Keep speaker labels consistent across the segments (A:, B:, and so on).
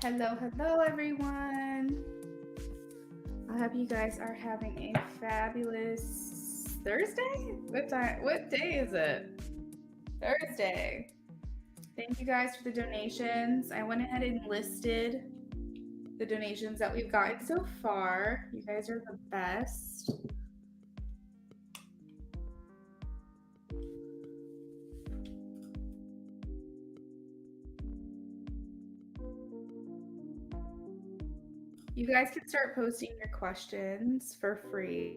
A: Hello, everyone. I hope you guys are having a fabulous Thursday. What day is it? Thursday. Thank you guys for the donations. I went ahead and listed the donations that we've gotten so far. You guys are the best. You guys can start posting your questions for free.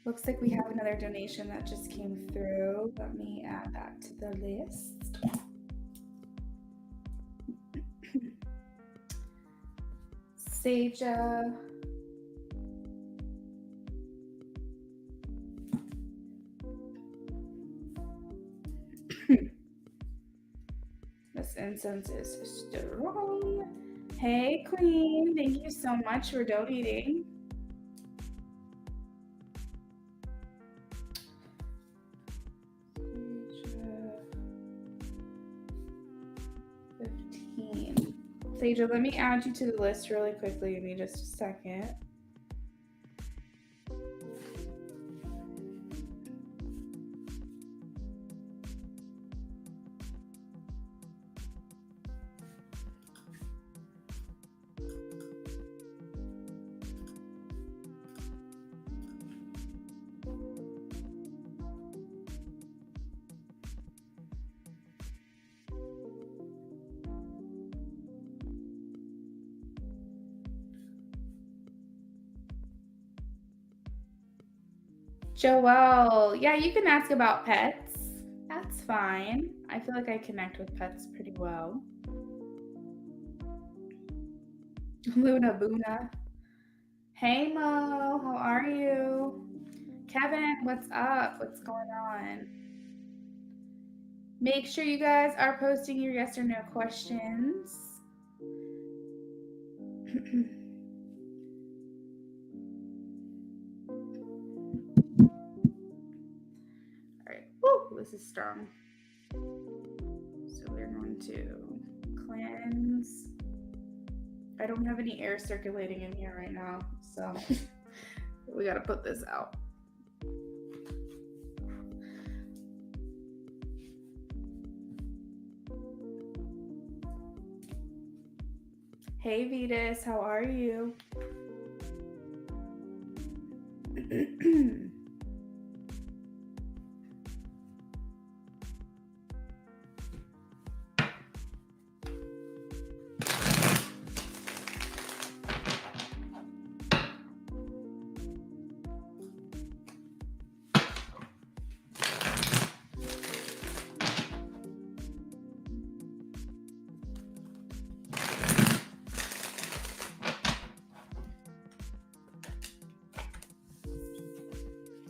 A: Looks like we have another donation that just came through. Let me add that to the list. Seja. This incense is strong. Hey, Queen. Thank you so much for donating. Seja, let me add you to the list really quickly. Give me just a second. Joelle, yeah, you can ask about pets. That's fine. I feel like I connect with pets pretty well. Luna Boona. Hey Mo, how are you? Kevin, what's up? What's going on? Make sure you guys are posting your yes or no questions. All right. Woo, this is strong. So we're going to cleanse. I don't have any air circulating in here right now, so we got to put this out. Hey Vetus, how are you?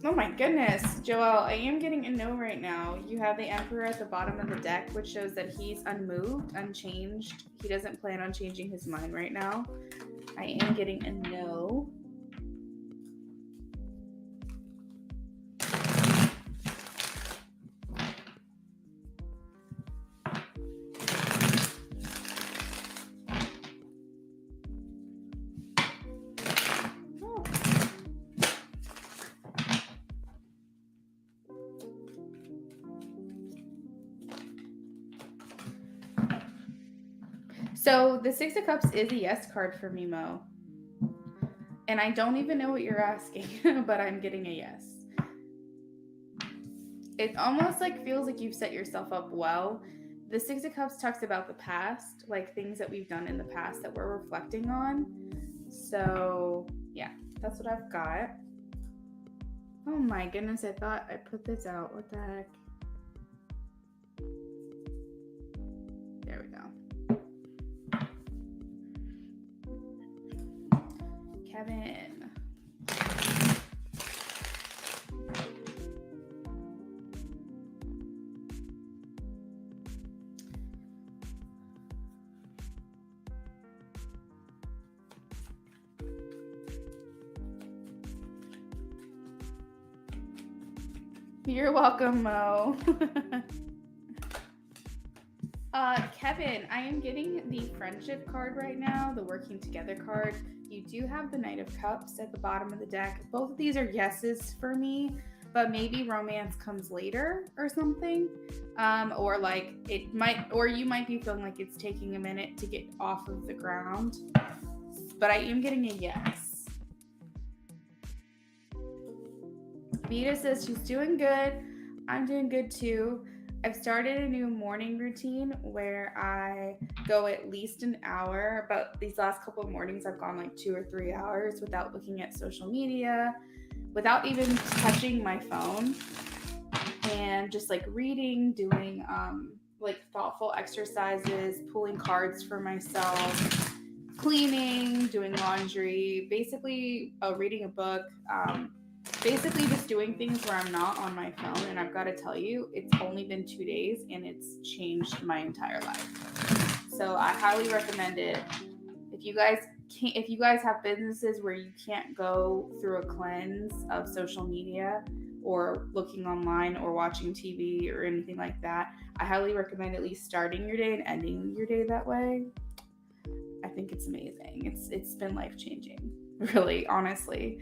A: Oh my goodness, Joelle, I am getting a no right now. You have the Emperor at the bottom of the deck, which shows that he's unmoved, unchanged. He doesn't plan on changing his mind right now. I am getting a no. So the Six of Cups is a yes card for me, Mo. And I don't even know what you're asking, but I'm getting a yes. It almost like feels like you've set yourself up well. The Six of Cups talks about the past, like things that we've done in the past that we're reflecting on. So yeah, that's what I've got. Oh my goodness, I thought I put this out. What the heck? There we go. Kevin. You're welcome, Mo. Kevin, I am getting the friendship card right now, the working together card. You do have the Knight of Cups at the bottom of the deck. Both of these are yeses for me, but maybe romance comes later or something. Or like it might, or you might be feeling like it's taking a minute to get off of the ground. But I am getting a yes. Vita says she's doing good. I'm doing good too. I've started a new morning routine where I go at least an hour, but these last couple of mornings I've gone like 2 or 3 hours without looking at social media, without even touching my phone, and just like reading, doing like thoughtful exercises, pulling cards for myself, cleaning, doing laundry, basically reading a book, basically just doing things where I'm not on my phone. And I've got to tell you, it's only been 2 days and it's changed my entire life. So I highly recommend it. If you guys have businesses where you can't go through a cleanse of social media or looking online or watching TV or anything like that, I highly recommend at least starting your day and ending your day that way. I think it's amazing. It's been life-changing, really, honestly.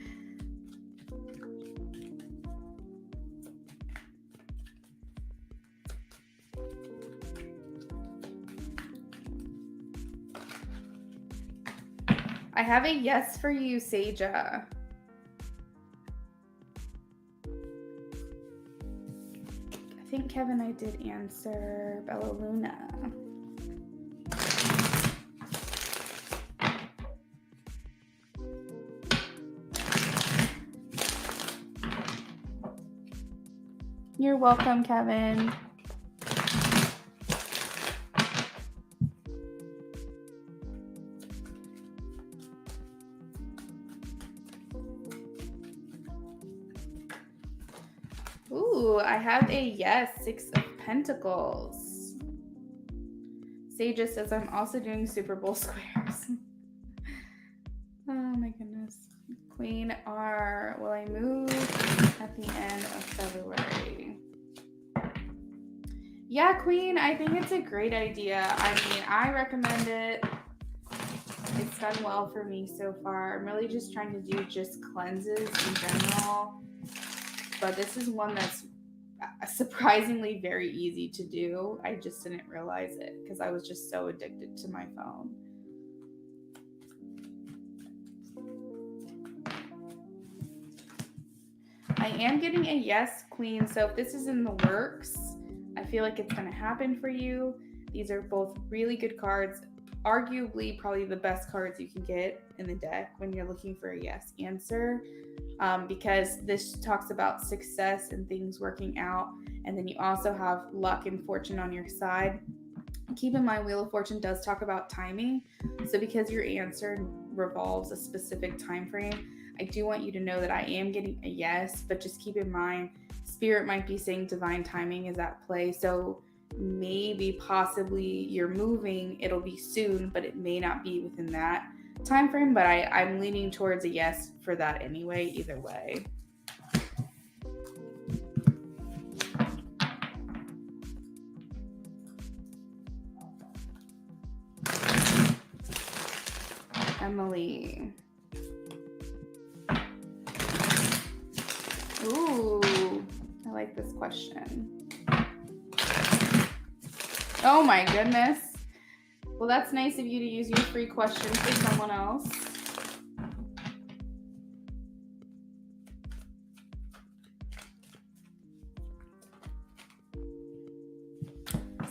A: I have a yes for you, Seja. I think, Kevin, I did answer Bella Luna. You're welcome, Kevin. Ooh, I have a yes, 6 of Pentacles. Saja says I'm also doing Super Bowl squares. Oh my goodness. Queen R, will I move at the end of February? Yeah, Queen, I think it's a great idea. I mean, I recommend it. It's done well for me so far. I'm really just trying to do just cleanses in general. But this is one that's surprisingly very easy to do. I just didn't realize it because I was just so addicted to my phone. I am getting a yes, Queen. So if this is in the works, I feel like it's going to happen for you. These are both really good cards. Arguably, probably the best cards you can get in the deck when you're looking for a yes answer. Because this talks about success and things working out. And then you also have luck and fortune on your side. Keep in mind, Wheel of Fortune does talk about timing. So because your answer revolves a specific time frame, I do want you to know that I am getting a yes, but just keep in mind, Spirit might be saying divine timing is at play. So maybe possibly you're moving, it'll be soon, but it may not be within that time frame. But I'm leaning towards a yes for that anyway, either way. Emily. Ooh, I like this question. Oh my goodness. Well, that's nice of you to use your free question for someone else.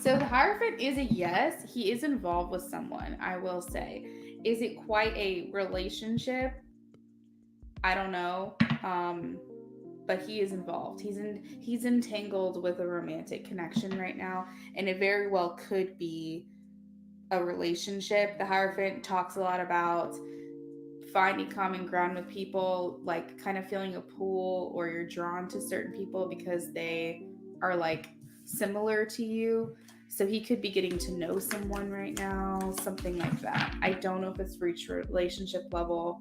A: So the Hierophant is a yes. He is involved with someone, I will say. Is it quite a relationship? I don't know. But he is involved. He's entangled with a romantic connection right now, and it very well could be a relationship. The Hierophant talks a lot about finding common ground with people, like kind of feeling a pull, or you're drawn to certain people because they are like similar to you. So he could be getting to know someone right now, something like that. I don't know if it's reached relationship level,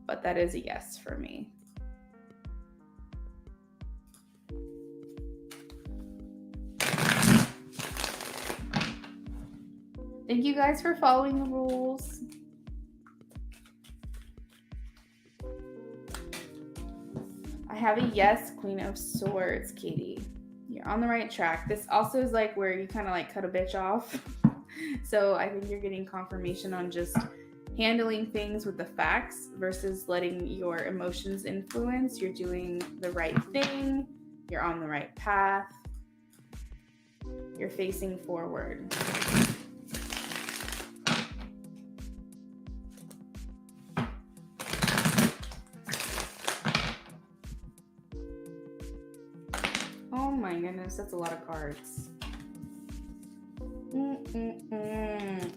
A: but that is a yes for me. Thank you guys for following the rules. I have a yes, Queen of Swords, Katie. You're on the right track. This also is like where you kind of like cut a bitch off. So I think you're getting confirmation on just handling things with the facts versus letting your emotions influence. You're doing the right thing. You're on the right path. You're facing forward. Oh my goodness, that's a lot of cards.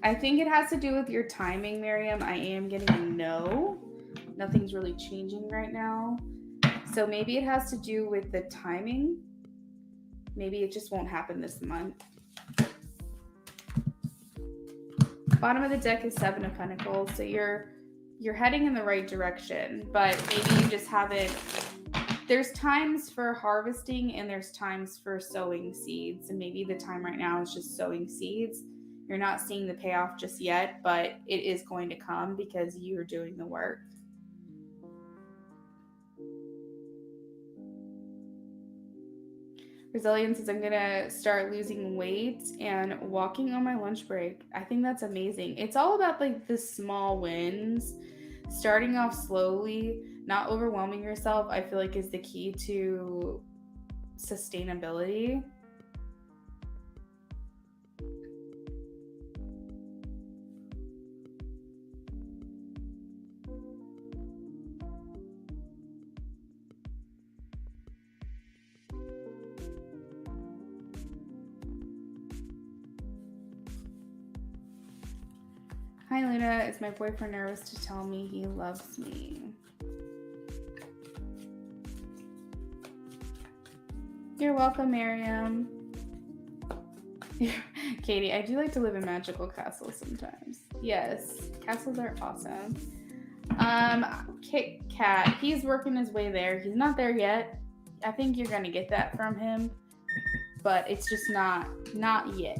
A: I think it has to do with your timing, Miriam. I am getting a no. Nothing's really changing right now. So maybe it has to do with the timing. Maybe it just won't happen this month. Bottom of the deck is Seven of Pentacles. So you're heading in the right direction, but maybe you just haven't. There's times for harvesting and there's times for sowing seeds. And maybe the time right now is just sowing seeds. You're not seeing the payoff just yet, but it is going to come because you're doing the work. Resilience says, I'm going to start losing weight and walking on my lunch break. I think that's amazing. It's all about like the small wins. Starting off slowly, not overwhelming yourself, I feel like is the key to sustainability. Hi, Luna. Is my boyfriend nervous to tell me he loves me? You're welcome, Miriam. Katie, I do like to live in magical castles sometimes. Yes, castles are awesome. Kit Kat, he's working his way there. He's not there yet. I think you're gonna get that from him, but it's just not yet.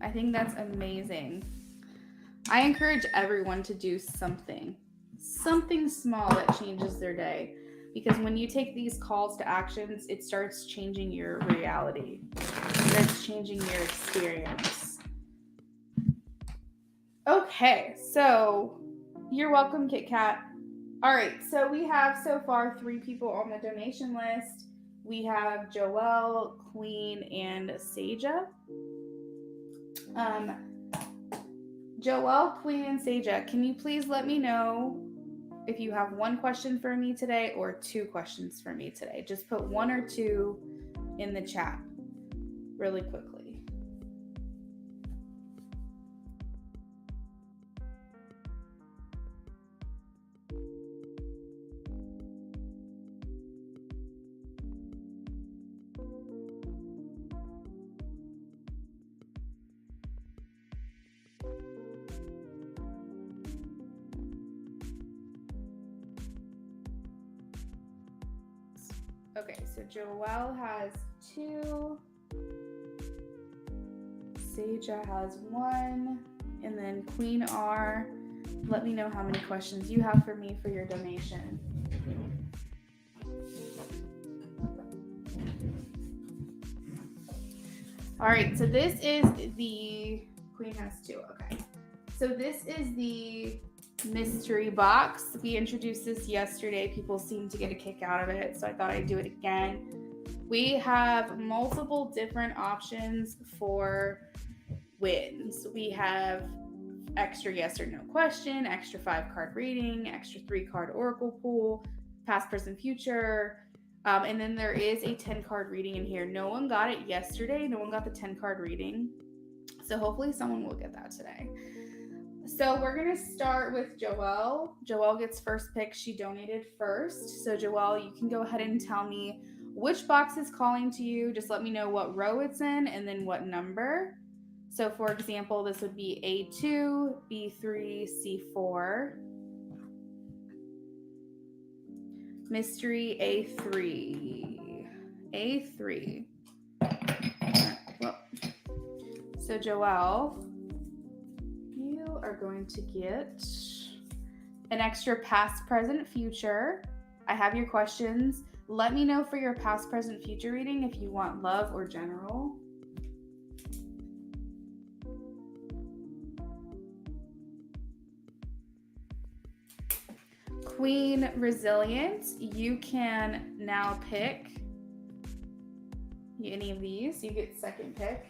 A: I think that's amazing. I encourage everyone to do something small that changes their day. Because when you take these calls to actions, it starts changing your reality. It starts changing your experience. Okay, so you're welcome, Kit Kat. All right, so we have so far 3 people on the donation list. We have Joelle, Queen, and Seja. Joelle, Queen, and Seja, can you please let me know if you have 1 question for me today or 2 questions for me today? Just put 1 or 2 in the chat really quickly. Okay, so Joelle has 2, Seja has 1, and then Queen R. Let me know how many questions you have for me for your donation. All right, so this is the Queen has 2. Okay, so this is the mystery box. We introduced this yesterday. People seem to get a kick out of it, so I thought I'd do it again. We have multiple different options for wins. We have extra yes or no question, extra 5-card reading, extra 3-card oracle pool, past, present, future. And then there is a 10-card reading in here. No one got it yesterday. No one got the 10-card reading. So hopefully someone will get that today. So we're going to start with Joelle. Joelle gets first pick. She donated first. So Joelle, you can go ahead and tell me which box is calling to you. Just let me know what row it's in and then what number. So for example, this would be A2, B3, C4. Mystery A3. A3. Well, so Joelle, you are going to get an extra past, present, future. I have your questions. Let me know for your past, present, future reading if you want love or general. Queen, resilience. You can now pick any of these. You get second pick.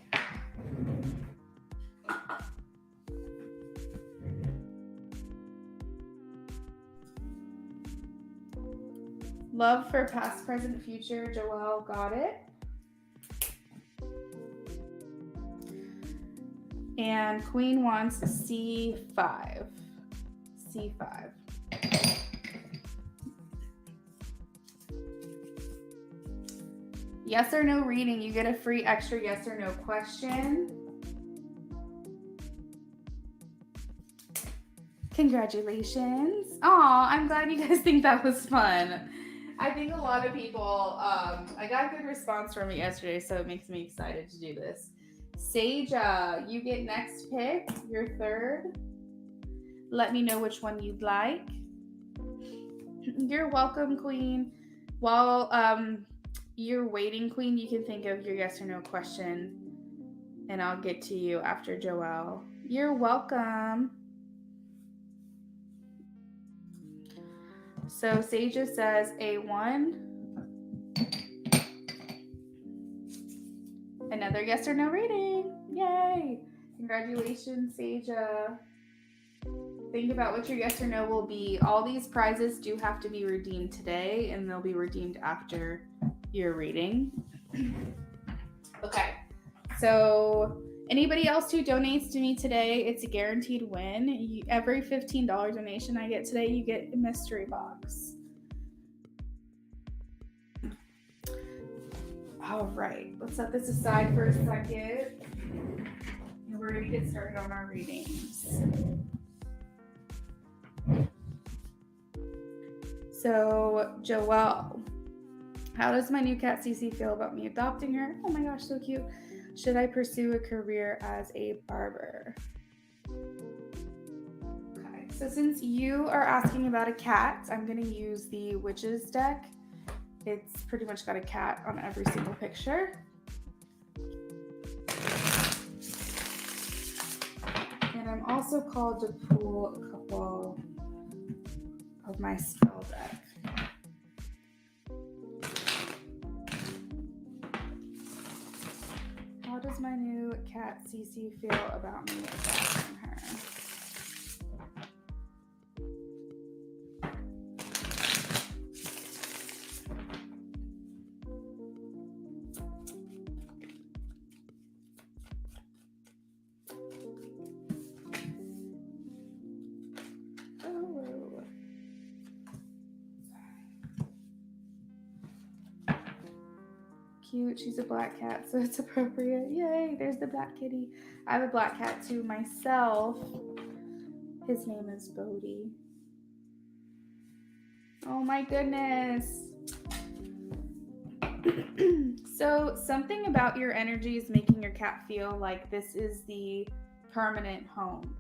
A: Love for past, present, future. Joelle got it. And Queen wants C5. C5. Yes or no reading. You get a free extra yes or no question. Congratulations. Aw, I'm glad you guys think that was fun. I think a lot of people, I got a good response from it yesterday, so it makes me excited to do this. Saja, you get next pick, your third. Let me know which one you'd like. You're welcome, Queen. While you're waiting, Queen, you can think of your yes or no question, and I'll get to you after Joelle. You're welcome. So Saja says A1. Another yes or no reading. Yay. Congratulations, Saja. Think about what your yes or no will be. All these prizes do have to be redeemed today, and they'll be redeemed after your reading. Okay. So anybody else who donates to me today, it's a guaranteed win. Every $15 donation I get today, you get a mystery box. All right, let's set this aside for a second. And we're going to get started on our readings. So, Joelle, how does my new cat Cece feel about me adopting her? Oh my gosh, so cute. Should I pursue a career as a barber? Okay, so since you are asking about a cat, I'm going to use the Witches deck. It's pretty much got a cat on every single picture. And I'm also called to pull a couple of my spell deck. How does my new cat Cece feel about me adopting her? Cute. She's a black cat, so it's appropriate. Yay, there's the black kitty. I have a black cat too myself. His name is Bodhi. Oh my goodness. So something about your energy is making your cat feel like this is the permanent home.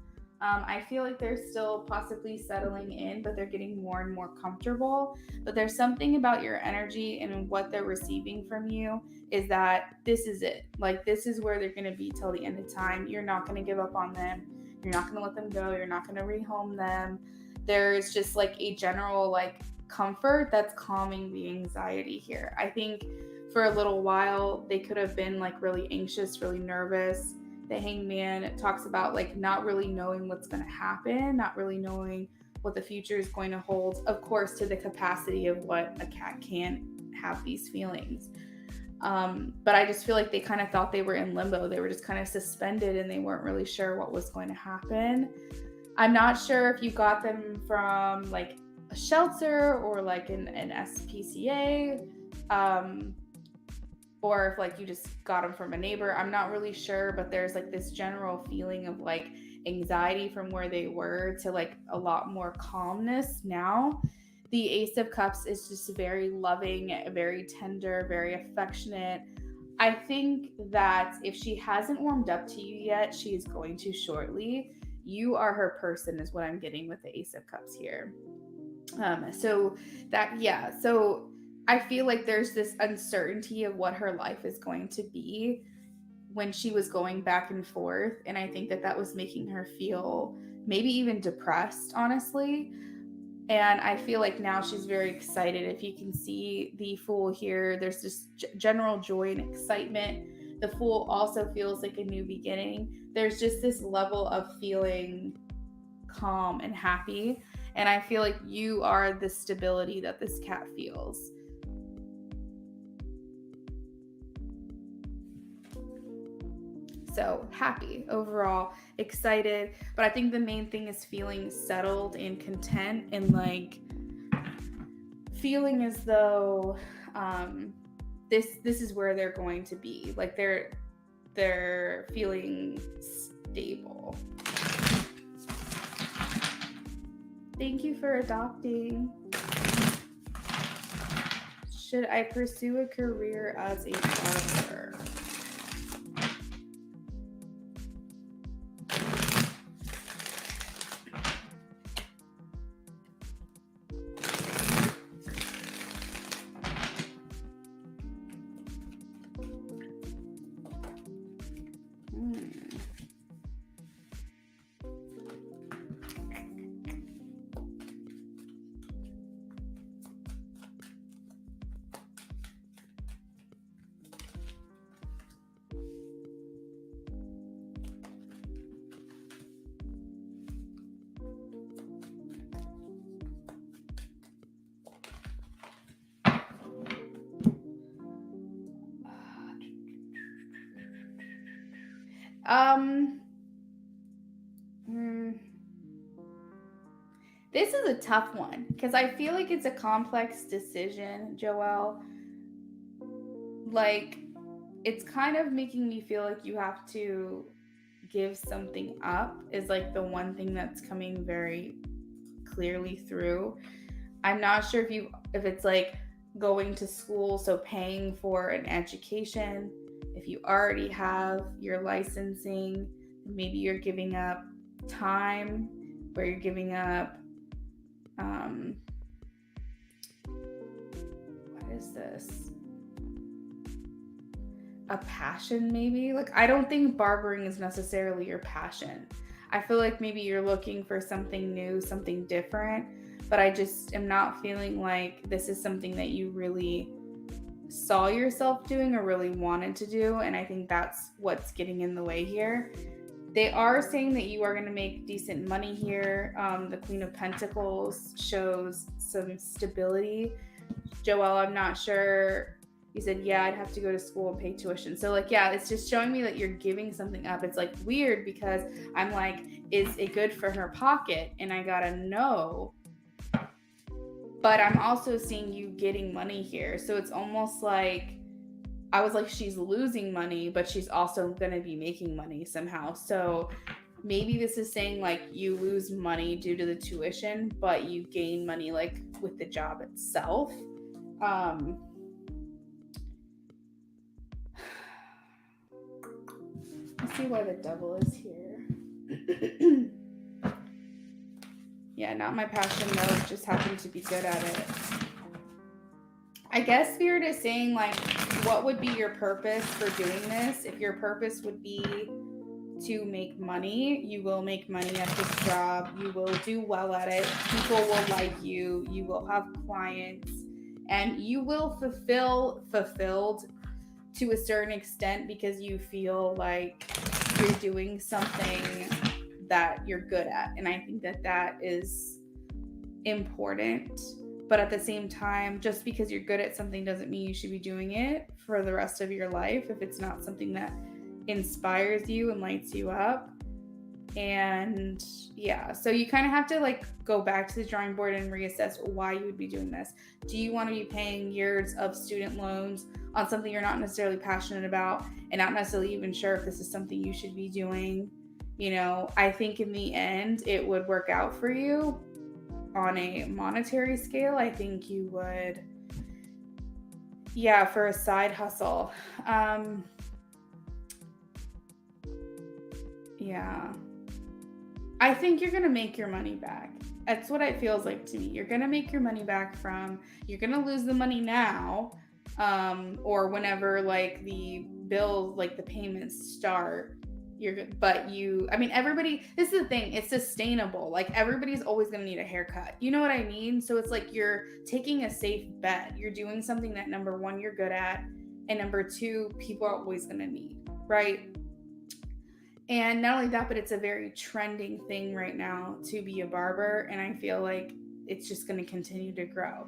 A: I feel like they're still possibly settling in, but they're getting more and more comfortable. But there's something about your energy and what they're receiving from you is that this is it. Like, this is where they're going to be till the end of time. You're not going to give up on them. You're not going to let them go. You're not going to rehome them. There's just like a general like comfort that's calming the anxiety here. I think for a little while, they could have been like really anxious, really nervous. The Hangman talks about like not really knowing what's going to happen, not really knowing what the future is going to hold, of course, to the capacity of what a cat can have these feelings. But I just feel like they kind of thought they were in limbo. They were just kind of suspended and they weren't really sure what was going to happen. I'm not sure if you got them from like a shelter or like an SPCA, or if like you just got them from a neighbor. I'm not really sure, but there's like this general feeling of like anxiety from where they were to like a lot more calmness now. The Ace of Cups is just very loving, very tender, very affectionate. I think that if she hasn't warmed up to you yet, she is going to shortly. You are her person, is what I'm getting with the Ace of Cups here. So that, yeah. So I feel like there's this uncertainty of what her life is going to be when she was going back and forth. And I think that that was making her feel maybe even depressed, honestly. And I feel like now she's very excited. If you can see the Fool here, there's this general joy and excitement. The Fool also feels like a new beginning. There's just this level of feeling calm and happy. And I feel like you are the stability that this cat feels. So happy overall, excited. But I think the main thing is feeling settled and content, and like feeling as though this is where they're going to be. Like they're feeling stable. Thank you for adopting. Should I pursue a career as a barber? This is a tough one because I feel like it's a complex decision, Joelle. Like, it's kind of making me feel like you have to give something up, is like the one thing that's coming very clearly through. I'm not sure if it's like going to school, so paying for an education. If you already have your licensing, maybe you're giving up time, where you're giving up what is this? A passion, maybe? Like, I don't think barbering is necessarily your passion. I feel like maybe you're looking for something new, something different, but I just am not feeling like this is something that you really saw yourself doing or really wanted to do. And I think that's what's getting in the way here. They are saying that you are going to make decent money here. The Queen of Pentacles shows some stability. Joelle, I'm not sure. You said, yeah, I'd have to go to school and pay tuition. So like, yeah, it's just showing me that you're giving something up. It's like weird because I'm like, is it good for her pocket? And I gotta know. But I'm also seeing you getting money here. So it's almost like, I was like, she's losing money, but she's also going to be making money somehow. So maybe this is saying like you lose money due to the tuition, but you gain money like with the job itself. Let's see why the Devil is here. Yeah, not my passion though, just happen to be good at it. I guess Spirit is saying like, what would be your purpose for doing this? If your purpose would be to make money, you will make money at this job. You will do well at it. People will like you. You will have clients, and you will fulfilled to a certain extent because you feel like you're doing something that you're good at. And I think that that is important. But at the same time, just because you're good at something doesn't mean you should be doing it for the rest of your life if it's not something that inspires you and lights you up. And yeah, so you kind of have to like go back to the drawing board and reassess why you would be doing this. Do you want to be paying years of student loans on something you're not necessarily passionate about and not necessarily even sure if this is something you should be doing. I think in the end it would work out for you on a monetary scale. I think you would, yeah, for a side hustle. Yeah. I think you're going to make your money back. That's what it feels like to me. You're going to make your money back you're going to lose the money now, or whenever like the bills, like the payments start. Everybody, this is the thing, it's sustainable. Like everybody's always going to need a haircut. You know what I mean? So it's like you're taking a safe bet. You're doing something that number one, you're good at. And number two, people are always going to need, right? And not only that, but it's a very trending thing right now to be a barber. And I feel like it's just going to continue to grow.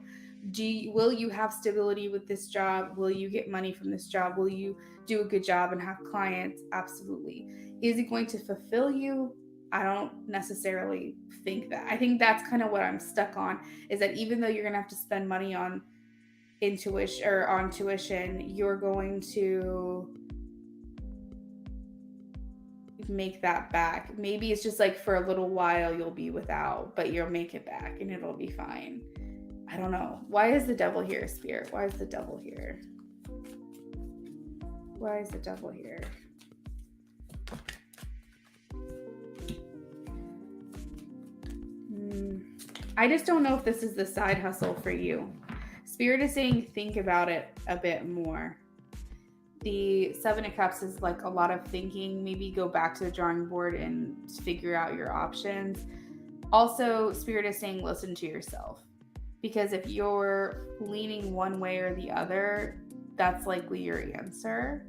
A: Will you have stability with this job? Will you get money from this job? Will you do a good job and have clients? Absolutely. Is it going to fulfill you? I don't necessarily think that. I think that's kind of what I'm stuck on, is that even though you're going to have to spend money on tuition, you're going to make that back. Maybe it's just like for a little while you'll be without, but you'll make it back and it'll be fine. I don't know. Why is the devil here, Spirit? Why is the devil here? Why is the devil here? I just don't know if this is the side hustle for you. Spirit is saying think about it a bit more. The Seven of Cups is like a lot of thinking. Maybe go back to the drawing board and figure out your options. Also, Spirit is saying listen to yourself. Because if you're leaning one way or the other, that's likely your answer.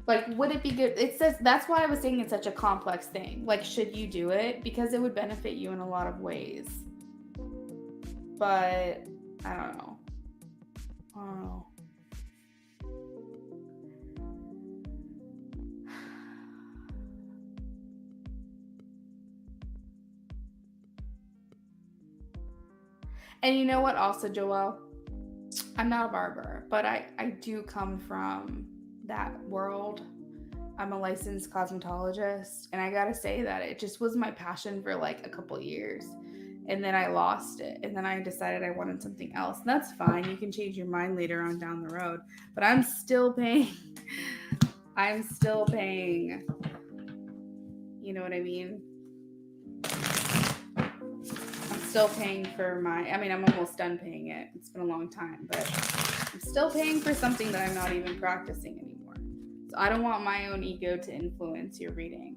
A: Like, would it be good? It says, that's why I was saying it's such a complex thing. Like, should you do it? Because it would benefit you in a lot of ways. But, I don't know. And you know what also, Joelle? I'm not a barber, but I do come from that world. I'm a licensed cosmetologist, and I gotta say that it just was my passion for like a couple years. And then I lost it, and then I decided I wanted something else. And that's fine. You can change your mind later on down the road. But I'm still paying. I'm still paying. You know what I mean? I'm still paying for I'm almost done paying it. It's been a long time, but I'm still paying for something that I'm not even practicing anymore. So I don't want my own ego to influence your reading.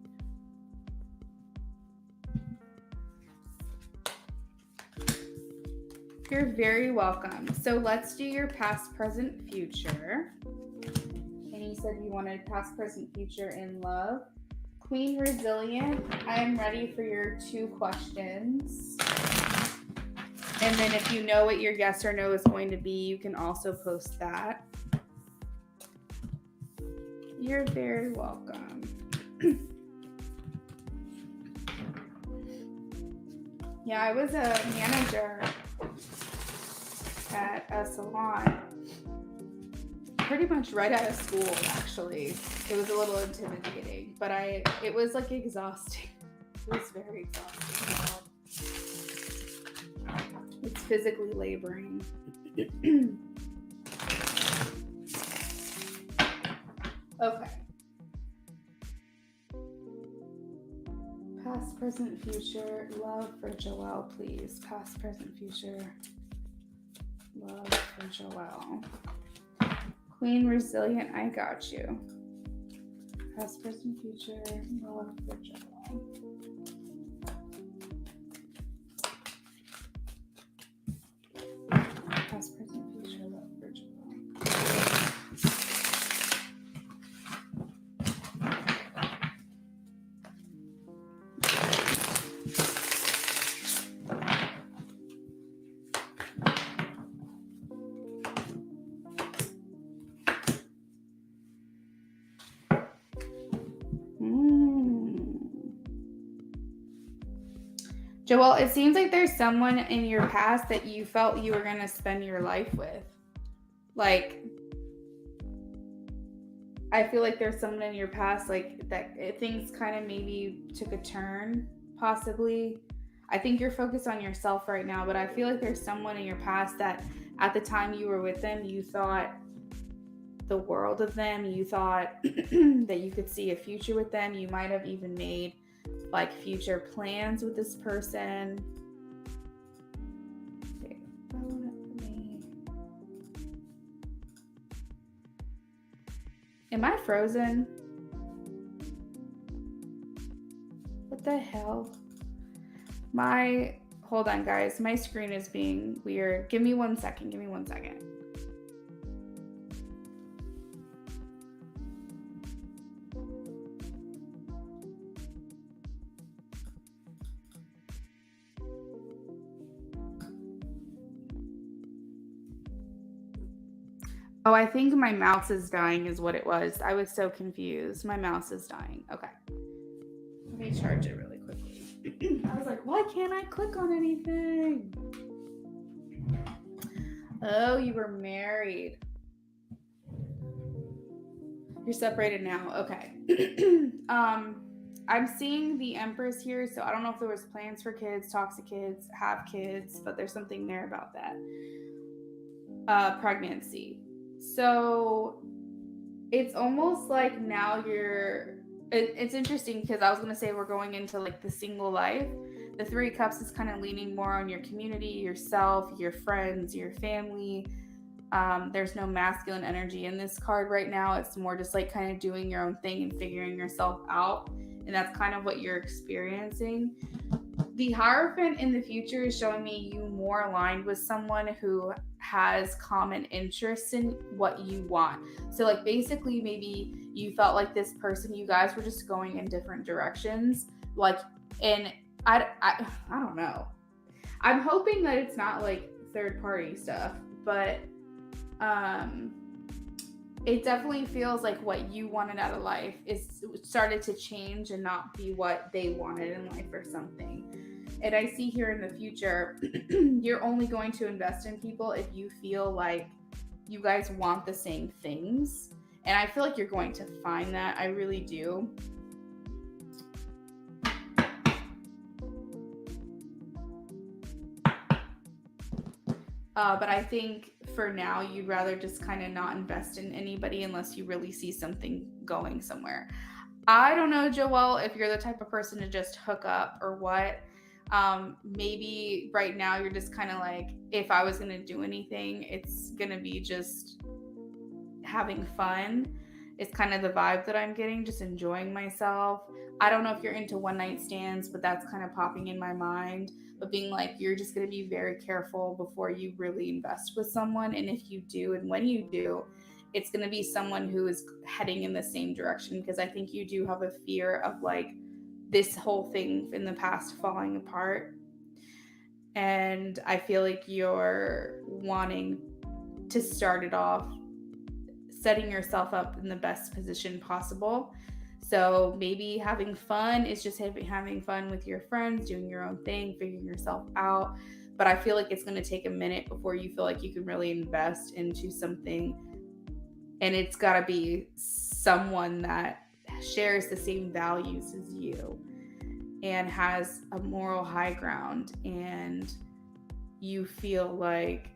A: You're very welcome. So let's do your past, present, future. And you said you wanted past, present, future in love. Queen Resilient, I am ready for your 2 questions. And then if you know what your yes or no is going to be, you can also post that. You're very welcome. Yeah, I was a manager at a salon pretty much right out of school, actually. It was a little intimidating, but it was like exhausting. It was very exhausting. It's physically laboring. Okay. Past, present, future. Love for Joelle, please. Past, present, future. Love for Joelle. Queen Resilient, I got you. Past, present, future. Love for Joelle. Past, present, future. Love for Joelle. Joel, it seems like there's someone in your past that you felt you were going to spend your life with. Like, I feel like there's someone in your past, like, that things kind of maybe took a turn, possibly. I think you're focused on yourself right now, but I feel like there's someone in your past that at the time you were with them, you thought the world of them. You thought that you could see a future with them. You might have even made like future plans with this person. Okay, am I frozen? What the hell? Hold on, guys. My screen is being weird. Give me 1 second. Give me 1 second. Oh, I think my mouse is dying is what it was. I was so confused. My mouse is dying. Okay. Let me charge it really quickly. I was like, why can't I click on anything? Oh, you were married. You're separated now. Okay. I'm seeing the Empress here, so I don't know if there was plans for kids, toxic kids, have kids, but there's something there about that. Pregnancy. So it's almost like now it's interesting because I was going to say we're going into like the single life. The Three of Cups is kind of leaning more on your community, yourself, your friends, your family. There's no masculine energy in this card right now. It's more just like kind of doing your own thing and figuring yourself out. And that's kind of what you're experiencing. The Hierophant in the future is showing me you more aligned with someone who has common interests in what you want. So like basically maybe you felt like this person, you guys were just going in different directions. Like, and I don't know. I'm hoping that it's not like third party stuff, but it definitely feels like what you wanted out of life is started to change and not be what they wanted in life or something. And I see here in the future, you're only going to invest in people if you feel like you guys want the same things. And I feel like you're going to find that. I really do. But I think for now, you'd rather just kind of not invest in anybody unless you really see something going somewhere. I don't know, Joelle, if you're the type of person to just hook up or what. Maybe right now you're just kind of like, if I was going to do anything, it's going to be just having fun. It's kind of the vibe that I'm getting, just enjoying myself. I don't know if you're into one night stands, but that's kind of popping in my mind. But being like, you're just going to be very careful before you really invest with someone. And if you do, and when you do, it's going to be someone who is heading in the same direction, because I think you do have a fear of like this whole thing in the past falling apart. And I feel like you're wanting to start it off setting yourself up in the best position possible. So maybe having fun is just having fun with your friends, doing your own thing, figuring yourself out. But I feel like it's going to take a minute before you feel like you can really invest into something. And it's got to be someone that shares the same values as you and has a moral high ground, and you feel like,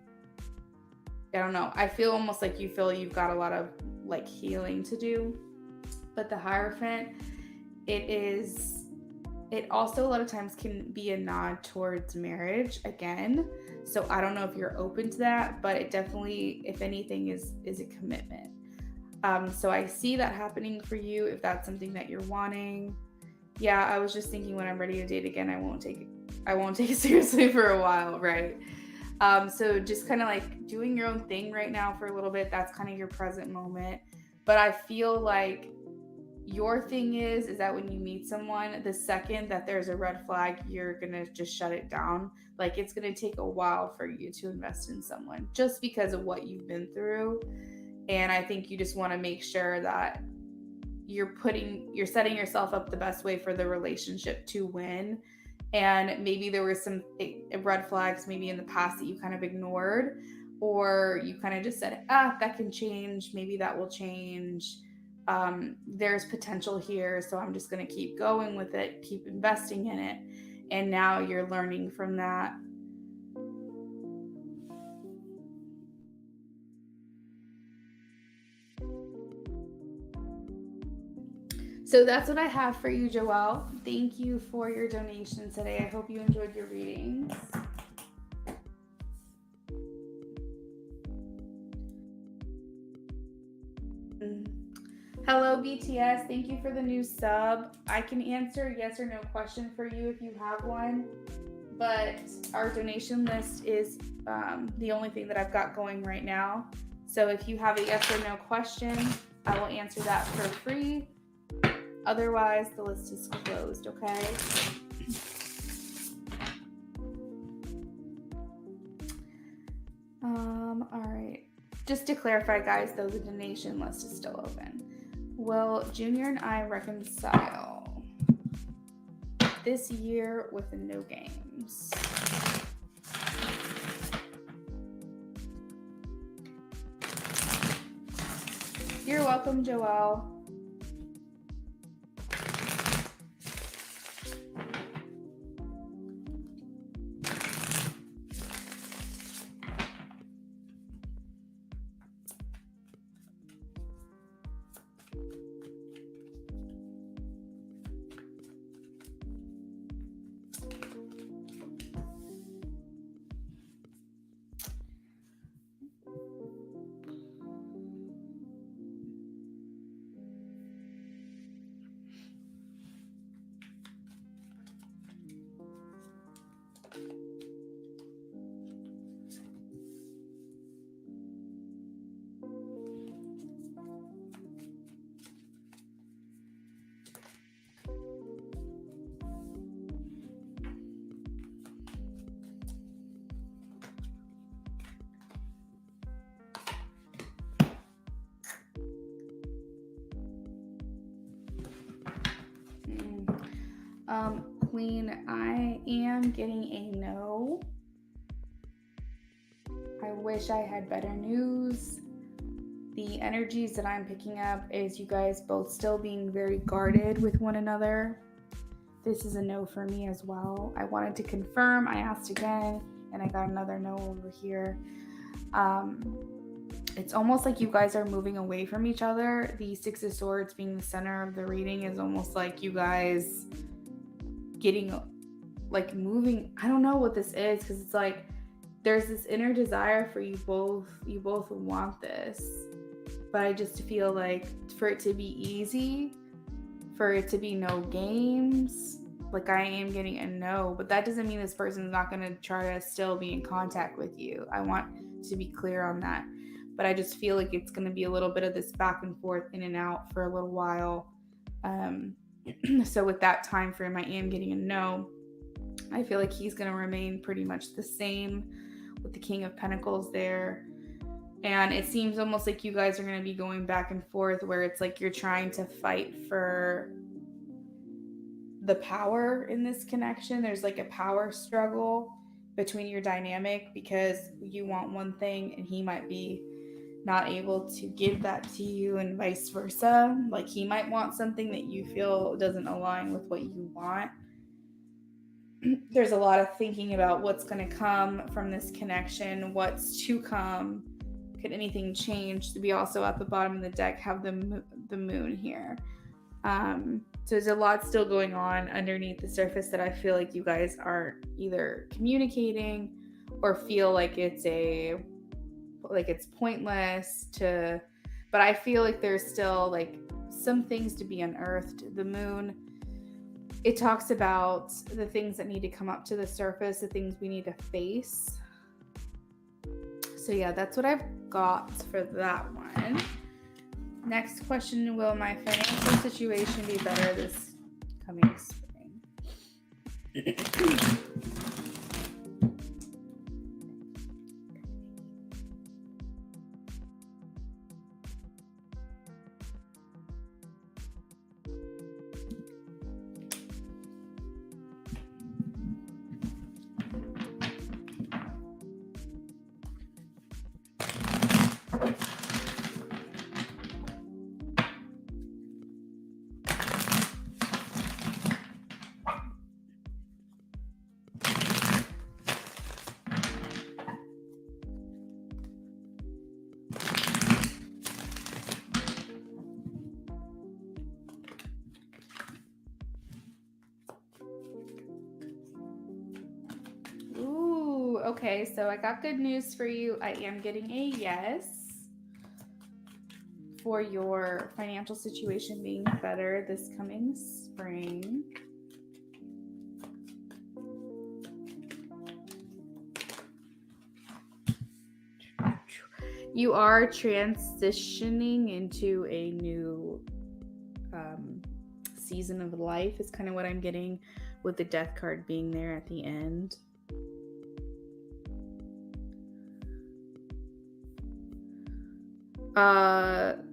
A: I don't know, I feel almost like you feel you've got a lot of like healing to do. But the Hierophant, it also a lot of times can be a nod towards marriage again. So I don't know if you're open to that, but it definitely, if anything, is a commitment. So I see that happening for you if that's something that you're wanting. Yeah, I was just thinking when I'm ready to date again, I won't take it seriously for a while, right? So just kind of like doing your own thing right now for a little bit. That's kind of your present moment. But I feel like your thing is that when you meet someone, the second that there's a red flag, you're going to just shut it down. Like it's going to take a while for you to invest in someone just because of what you've been through. And I think you just want to make sure that you're setting yourself up the best way for the relationship to win. and maybe there were some red flags maybe in the past that you kind of ignored, or you kind of just said, that can change, maybe that will change. There's potential here, so I'm just going to keep going with it, keep investing in it. And now you're learning from that. So that's what I have for you, Joelle. Thank you for your donation today. I hope you enjoyed your readings. Hello, BTS. Thank you for the new sub. I can answer yes or no question for you if you have one, but our donation list is the only thing that I've got going right now. So if you have a yes or no question, I will answer that for free. Otherwise, the list is closed, okay? All right. Just to clarify, guys, though, the donation list is still open. Will Junior and I reconcile this year with no games? You're welcome, Joelle. Queen, I am getting a no. I wish I had better news. The energies that I'm picking up is you guys both still being very guarded with one another. This is a no for me as well. I wanted to confirm. I asked again, and I got another no over here. It's almost like you guys are moving away from each other. The Six of Swords being the center of the reading is almost like you guys getting like moving. I don't know what this is, because it's like there's this inner desire for you both want this, but I just feel like for it to be easy, for it to be no games, like I am getting a no, but that doesn't mean this person's not going to try to still be in contact with you. I want to be clear on that, but I just feel like it's going to be a little bit of this back and forth, in and out for a little while. So with that time frame, I am getting a no. I feel like he's going to remain pretty much the same with the King of Pentacles there. And it seems almost like you guys are going to be going back and forth, where it's like you're trying to fight for the power in this connection. There's like a power struggle between your dynamic, because you want one thing and he might be not able to give that to you, and vice versa. Like he might want something that you feel doesn't align with what you want. There's a lot of thinking about what's going to come from this connection, what's to come. Could anything change? We also at the bottom of the deck have the moon here. So there's a lot still going on underneath the surface that I feel like you guys aren't either communicating, or feel like it's pointless to, but I feel like there's still like some things to be unearthed. The moon, it talks about the things that need to come up to the surface, the things we need to face. So yeah, that's what I've got for that one. Next question, will my financial situation be better this coming spring? Okay, so I got good news for you. I am getting a yes for your financial situation being better this coming spring. You are transitioning into a new season of life is kind of what I'm getting with the death card being there at the end.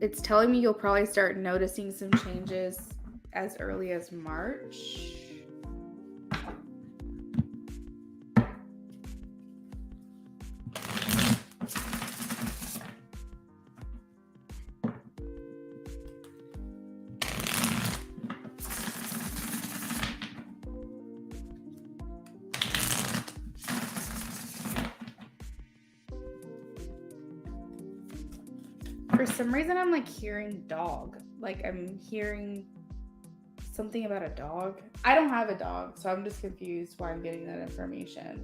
A: It's telling me you'll probably start noticing some changes as early as March. For some reason, I'm like hearing dog. Like I'm hearing something about a dog. I don't have a dog, so I'm just confused why I'm getting that information.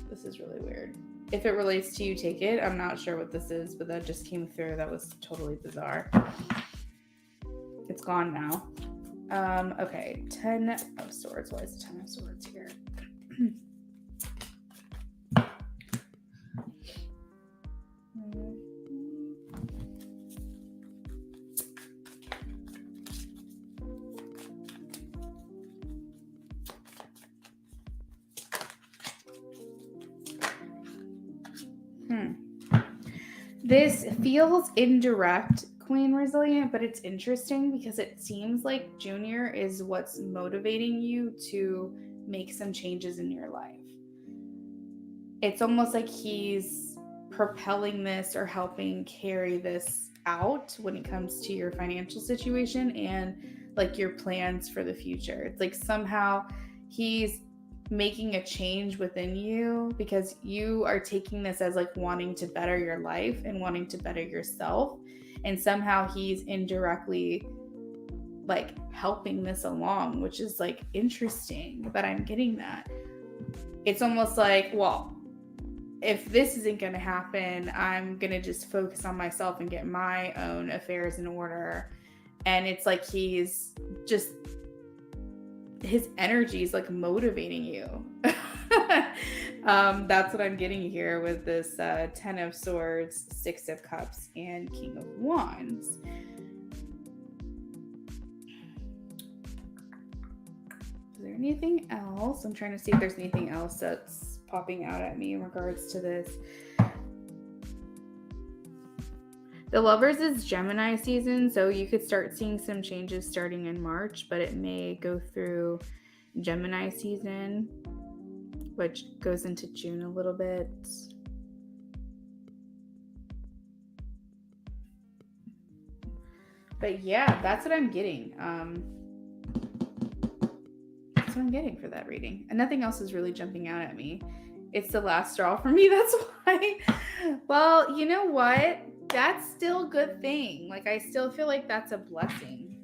A: This is really weird. If it relates to you, take it. I'm not sure what this is, but that just came through. That was totally bizarre. It's gone now. Okay, 10 of Swords. Why is the 10 of Swords here? This feels indirect, Queen Resilient, but it's interesting because it seems like Junior is what's motivating you to make some changes in your life. It's almost like he's propelling this or helping carry this out when it comes to your financial situation and like your plans for the future. It's like somehow he's making a change within you because you are taking this as like wanting to better your life and wanting to better yourself, and somehow he's indirectly like helping this along, which is like interesting. But I'm getting that it's almost like, well, if this isn't going to happen, I'm going to just focus on myself and get my own affairs in order. And it's like he's just, his energy is like motivating you. That's what I'm getting here with this 10 of Swords, 6 of Cups, and King of Wands. Is there anything else? I'm trying to see if there's anything else that's popping out at me in regards to this. The Lovers is Gemini season, so you could start seeing some changes starting in March, but it may go through Gemini season, which goes into June a little bit. But yeah, that's what I'm getting. That's what I'm getting for that reading. And nothing else is really jumping out at me. It's the last straw for me, that's why. Well, you know what? That's still a good thing. Like, I still feel like that's a blessing.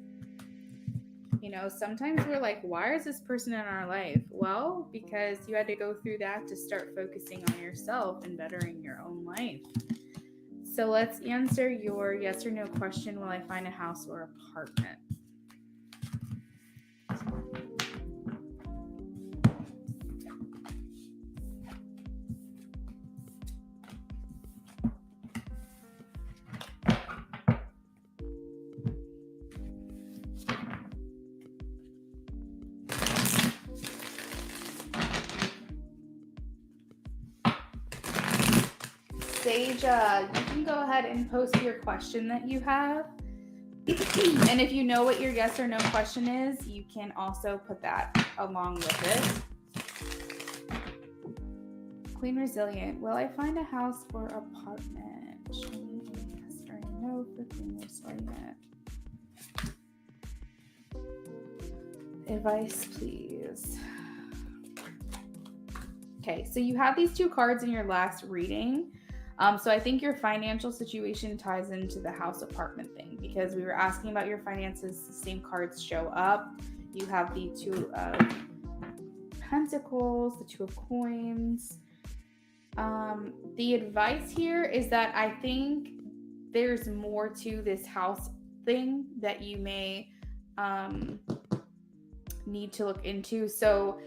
A: You know, sometimes we're like, why is this person in our life? Well, because you had to go through that to start focusing on yourself and bettering your own life. So let's answer your yes or no question. Will I find a house or apartment? Sage, you can go ahead and post your question that you have. And if you know what your yes or no question is, you can also put that along with it. Queen Resilient, will I find a house or apartment? Show me a yes or no for Queen Resilient. Advice, please. Okay, so you have these two cards in your last reading. So I think your financial situation ties into the house apartment thing because we were asking about your finances. The same cards show up. You have the 2 of Pentacles, the Two of Coins. The advice here is that I think there's more to this house thing that you may need to look into. So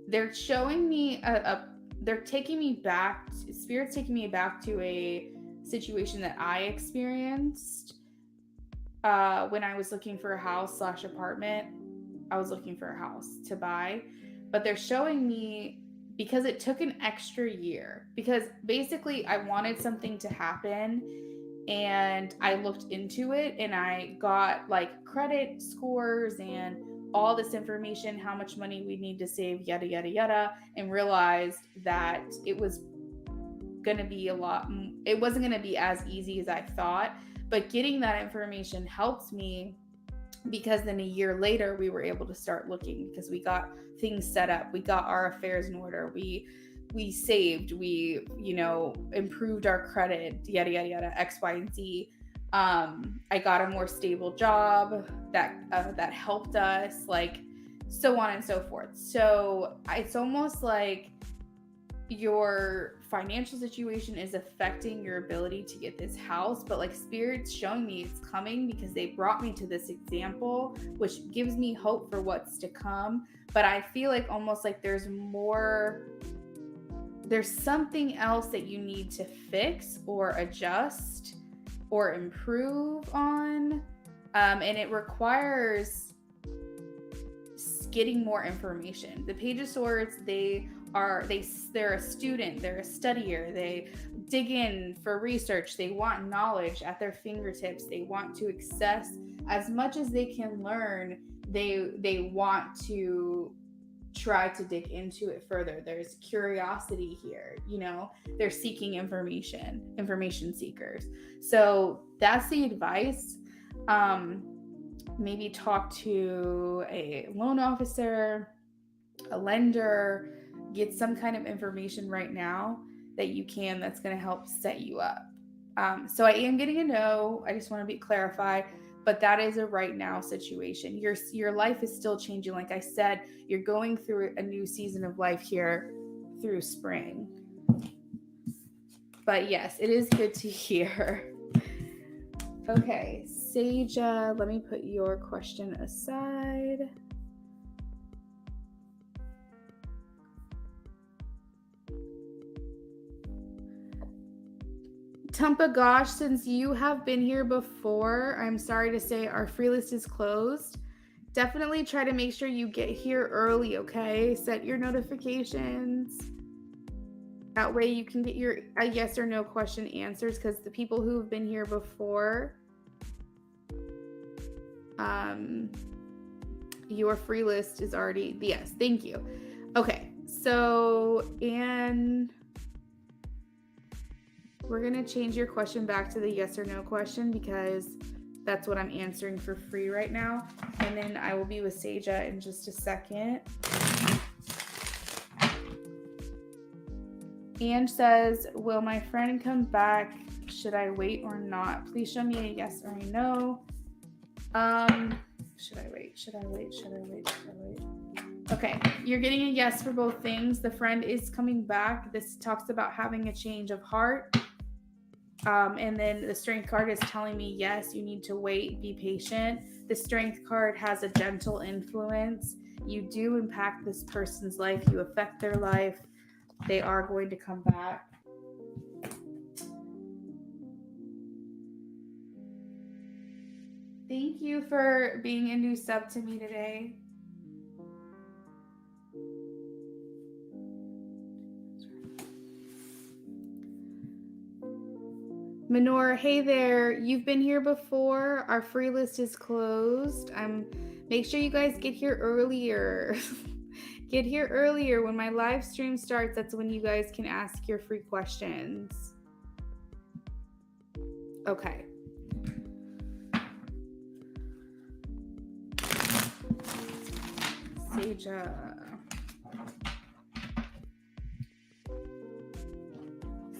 A: they're showing me they're taking me back, Spirit's taking me back to a situation that I experienced when I was looking for a house / apartment. I was looking for a house to buy, but they're showing me, because it took an extra year, because basically I wanted something to happen and I looked into it and I got like credit scores and all this information, how much money we need to save, yada, yada, yada, and realized that it was going to be it wasn't going to be as easy as I thought. But getting that information helped me, because then a year later we were able to start looking, because we got things set up, we got our affairs in order, we saved, we improved our credit, yada yada yada, X, Y, and Z. I got a more stable job that helped us, like, so on and so forth. So it's almost like your financial situation is affecting your ability to get this house, but like Spirit's showing me it's coming, because they brought me to this example, which gives me hope for what's to come. But I feel like almost like there's something else that you need to fix or adjust or improve on, and it requires getting more information. The Page of Swords, they're a student, they're a studier, they dig in for research, they want knowledge at their fingertips, they want to access as much as they can learn, they want to try to dig into it further. There's curiosity here, they're seeking information seekers. So that's the advice. Maybe talk to a loan officer, a lender, get some kind of information right now that's going to help set you up. So I am getting a no. I just want to clarify, but that is a right now situation. Your life is still changing. Like I said, you're going through a new season of life here through spring. But yes, it is good to hear. Okay, Saja, let me put your question aside. Tumpa Gosh, since you have been here before, I'm sorry to say our free list is closed. Definitely try to make sure you get here early, okay? Set your notifications. That way you can get your yes or no question answers, because the people who have been here before, your free list is already, yes, thank you. Okay, so, and we're going to change your question back to the yes or no question, because that's what I'm answering for free right now. And then I will be with Saja in just a second. Anne says, will my friend come back? Should I wait or not? Please show me a yes or a no. Should I wait? Okay, you're getting a yes for both things. The friend is coming back. This talks about having a change of heart. And then the Strength card is telling me, yes, you need to wait, be patient. The Strength card has a gentle influence. You do impact this person's life. You affect their life. They are going to come back. Thank you for being a new sub to me today. Minor, hey there. You've been here before. Our free list is closed. Make sure you guys get here earlier. Get here earlier. When my live stream starts, that's when you guys can ask your free questions. Okay.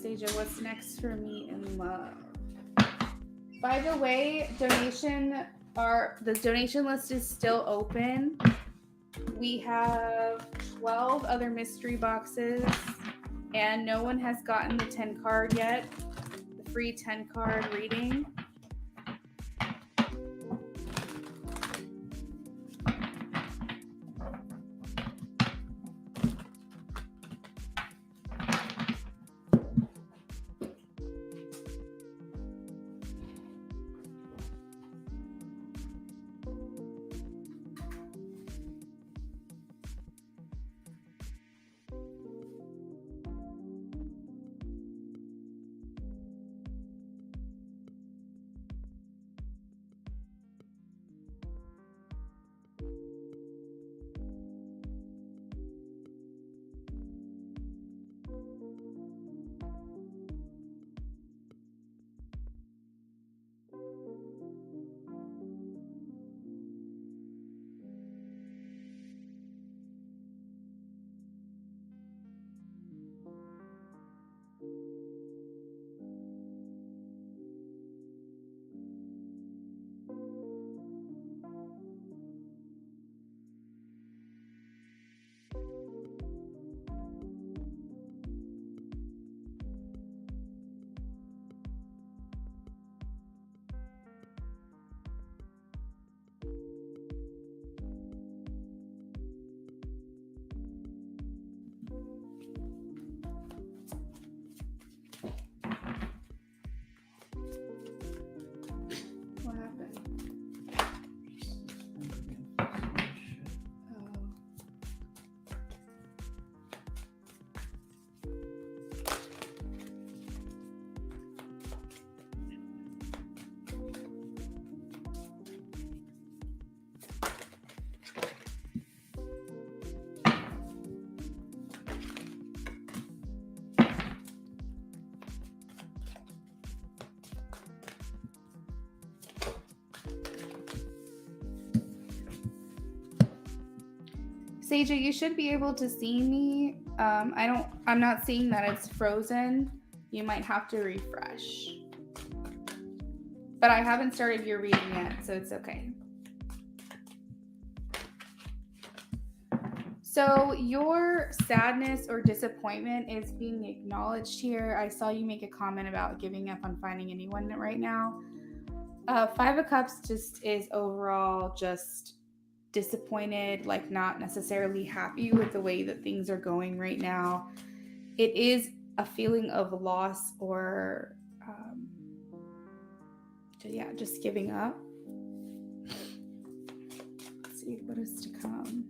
A: Saja, what's next for me in love? By the way, the donation list is still open. We have 12 other mystery boxes, and no one has gotten the 10 card yet. The free 10 card reading. What happened? Oh. Seja, you should be able to see me. I'm not seeing that it's frozen. You might have to refresh. But I haven't started your reading yet, so it's okay. So your sadness or disappointment is being acknowledged here. I saw you make a comment about giving up on finding anyone right now. Five of Cups just is overall just disappointed, like not necessarily happy with the way that things are going right now. It is a feeling of loss or just giving up. Let's see what is to come.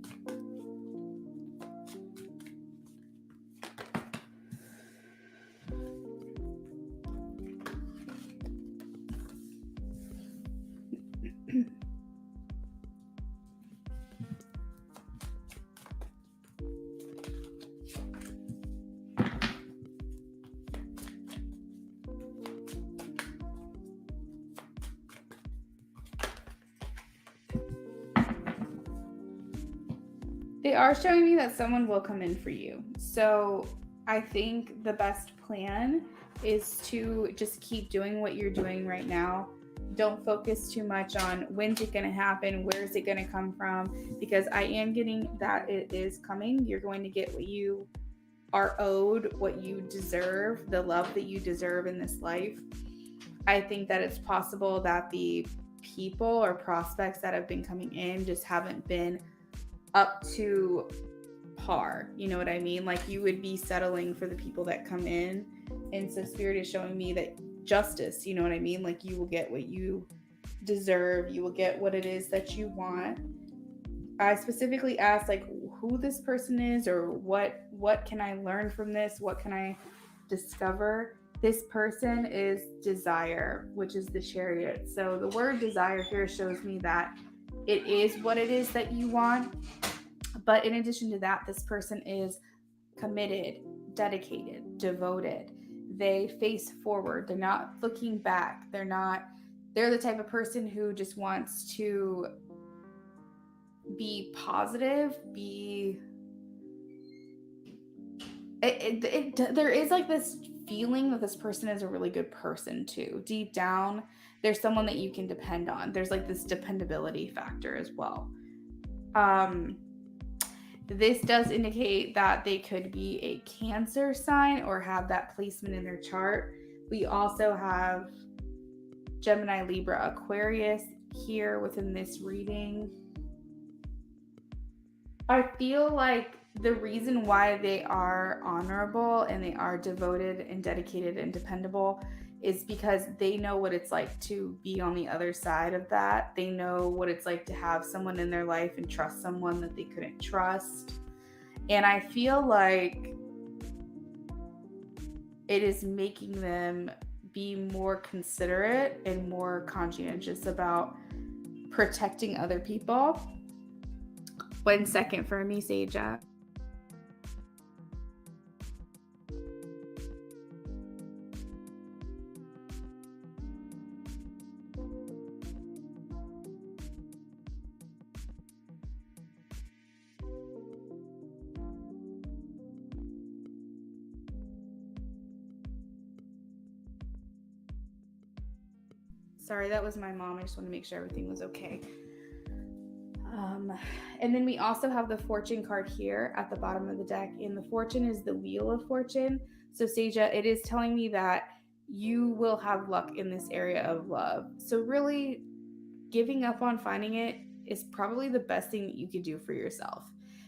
A: They are showing me that someone will come in for you. So I think the best plan is to just keep doing what you're doing right now. Don't focus too much on when's it going to happen, where's it going to come from, because I am getting that it is coming. You're going to get what you are owed, what you deserve, the love that you deserve in this life. I think that it's possible that the people or prospects that have been coming in just haven't been up to par. You know what I mean? Like you would be settling for the people that come in. And so Spirit is showing me that justice, you know what I mean? Like you will get what you deserve. You will get what it is that you want. I specifically asked like who this person is or what can I learn from this? What can I discover? This person is Desire, which is the Chariot. So the word desire here shows me that it is what it is that you want. But in addition to that, this person is committed, dedicated, devoted. They face forward. They're not looking back. They're the type of person who just wants to be positive, there is like this feeling that this person is a really good person too. Deep down, there's someone that you can depend on. There's like this dependability factor as well. This does indicate that they could be a Cancer sign or have that placement in their chart. We also have Gemini, Libra, Aquarius here within this reading. I feel like the reason why they are honorable and they are devoted and dedicated and dependable is because they know what it's like to be on the other side of that. They know what it's like to have someone in their life and trust someone that they couldn't trust. And I feel like it is making them be more considerate and more conscientious about protecting other people. 1 second for me, Seja. Sorry, that was my mom. I just want to make sure everything was okay. And then we also have the Fortune card here at the bottom of the deck. And the Fortune is the Wheel of Fortune. So Seja, it is telling me that you will have luck in this area of love. So really giving up on finding it is probably the best thing that you could do for yourself,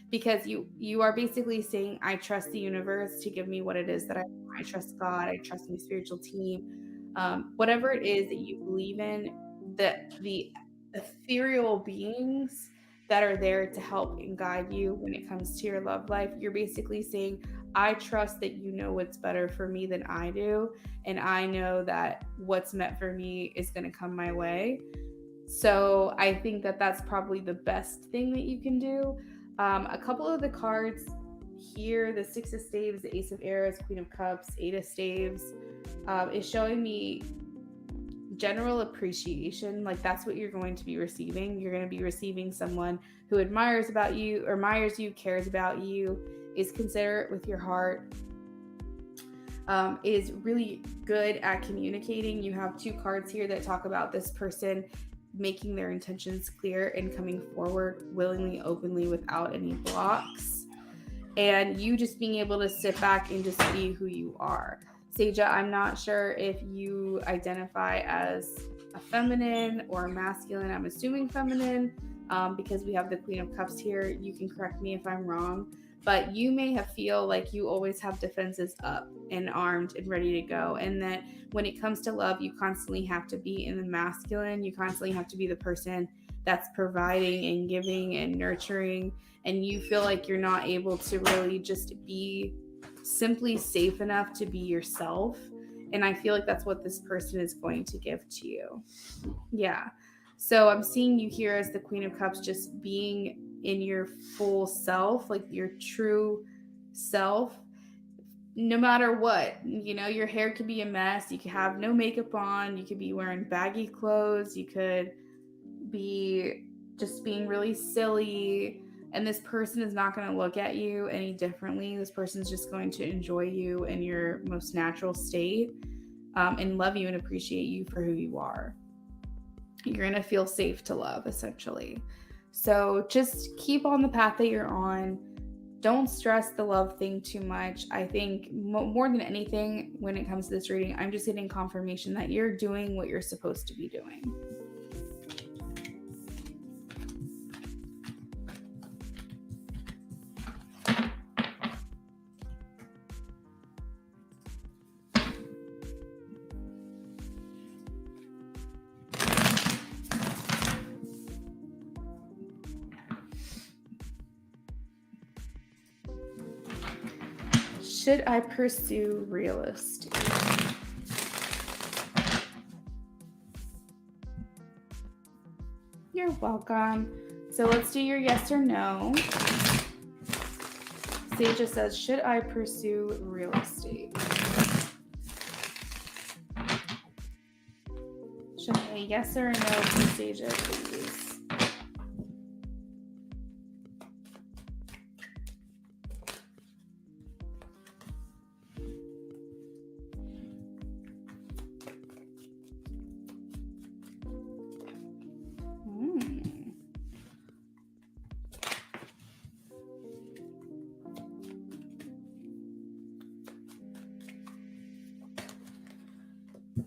A: because you are basically saying, I trust the universe to give me what it is that I trust God, I trust my spiritual team, whatever it is that you believe in, that the ethereal beings that are there to help and guide you when it comes to your love life. You're basically saying, I trust that you know what's better for me than I do, and I know that what's meant for me is going to come my way. So I think that that's probably the best thing that you can do. A couple of the cards here, the Six of Staves, the Ace of Arrows, Queen of Cups, Eight of Staves, is showing me general appreciation. Like that's what you're going to be receiving. You're going to be receiving someone who admires you, cares about you, is considerate with your heart, is really good at communicating. You have 2 cards here that talk about this person making their intentions clear and coming forward willingly, openly, without any blocks. And you just being able to sit back and just be who you are. Seja, I'm not sure if you identify as a feminine or a masculine. I'm assuming feminine because we have the Queen of Cups here. You can correct me if I'm wrong. But you may feel like you always have defenses up and armed and ready to go. And that when it comes to love, you constantly have to be in the masculine. You constantly have to be the person that's providing and giving and nurturing. And you feel like you're not able to really just be simply safe enough to be yourself. And I feel like that's what this person is going to give to you. Yeah. So I'm seeing you here as the Queen of Cups, just being in your full self, like your true self, no matter what. Your hair could be a mess, you could have no makeup on, you could be wearing baggy clothes, you could be just being really silly, and this person is not going to look at you any differently. This person's just going to enjoy you in your most natural state, and love you and appreciate you for who you are. You're going to feel safe to love, essentially. So just keep on the path that you're on. Don't stress the love thing too much. I think more than anything, when it comes to this reading, I'm just getting confirmation that you're doing what you're supposed to be doing. Should I pursue real estate? You're welcome. So let's do your yes or no. Seja says, should I pursue real estate? Show me a yes or a no from Seja, please.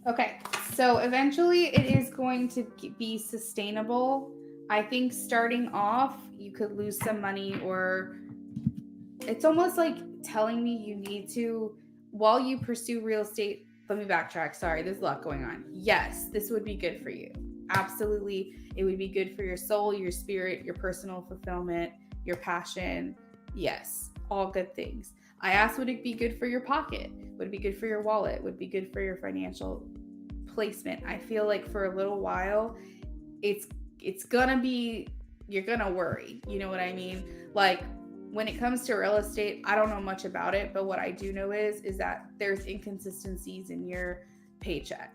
A: Okay, so eventually it is going to be sustainable. I think starting off, you could lose some money, or it's almost like telling me you need to, while you pursue real estate. Let me backtrack. Sorry, there's a lot going on. Yes, this would be good for you. Absolutely. It would be good for your soul, your spirit, your personal fulfillment, your passion. Yes, all good things. I asked, would it be good for your pocket? Would it be good for your wallet? Would it be good for your financial placement? I feel like for a little while, it's it's gonna be, you're gonna worry. You know what I mean? Like, when it comes to real estate, I don't know much about it, but what I do know is that there's inconsistencies in your paycheck.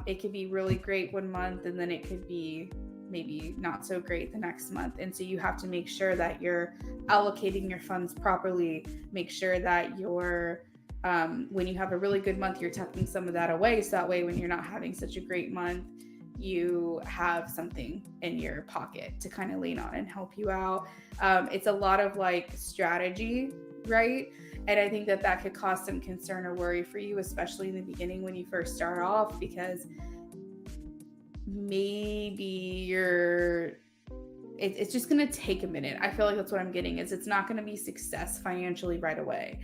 A: It could be really great one month, and then it could be maybe not so great the next month. And so you have to make sure that you're allocating your funds properly. Make sure that you're when you have a really good month, you're tucking some of that away. So that way, when you're not having such a great month, you have something in your pocket to kind of lean on and help you out. It's a lot of like strategy, right? And I think that that could cause some concern or worry for you, especially in the beginning when you first start off, because maybe it's just going to take a minute. I feel like that's what I'm getting, is it's not going to be success financially right away.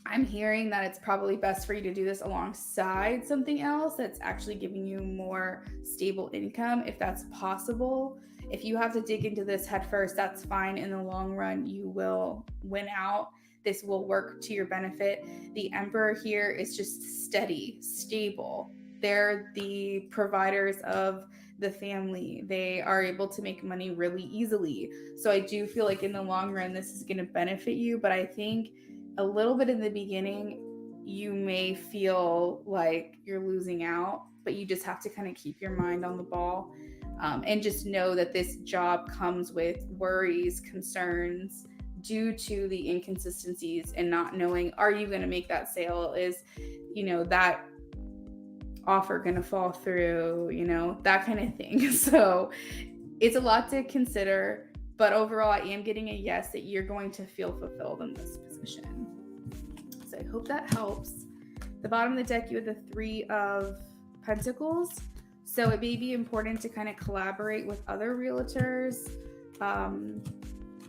A: I'm hearing that it's probably best for you to do this alongside something else that's actually giving you more stable income, if that's possible. If you have to dig into this head first, that's fine. In the long run, you will win out. This will work to your benefit. The Emperor here is just steady, stable. They're the providers of the family. They are able to make money really easily. So I do feel like in the long run, this is going to benefit you. But I think a little bit in the beginning, you may feel like you're losing out, but you just have to kind of keep your mind on the ball, and just know that this job comes with worries, concerns due to the inconsistencies and not knowing, are you going to make that sale? Is, that offer going to fall through? That kind of thing. So it's a lot to consider. But overall, I am getting a yes that you're going to feel fulfilled in this position. So I hope that helps. The bottom of the deck, you have the Three of Pentacles. So it may be important to kind of collaborate with other realtors.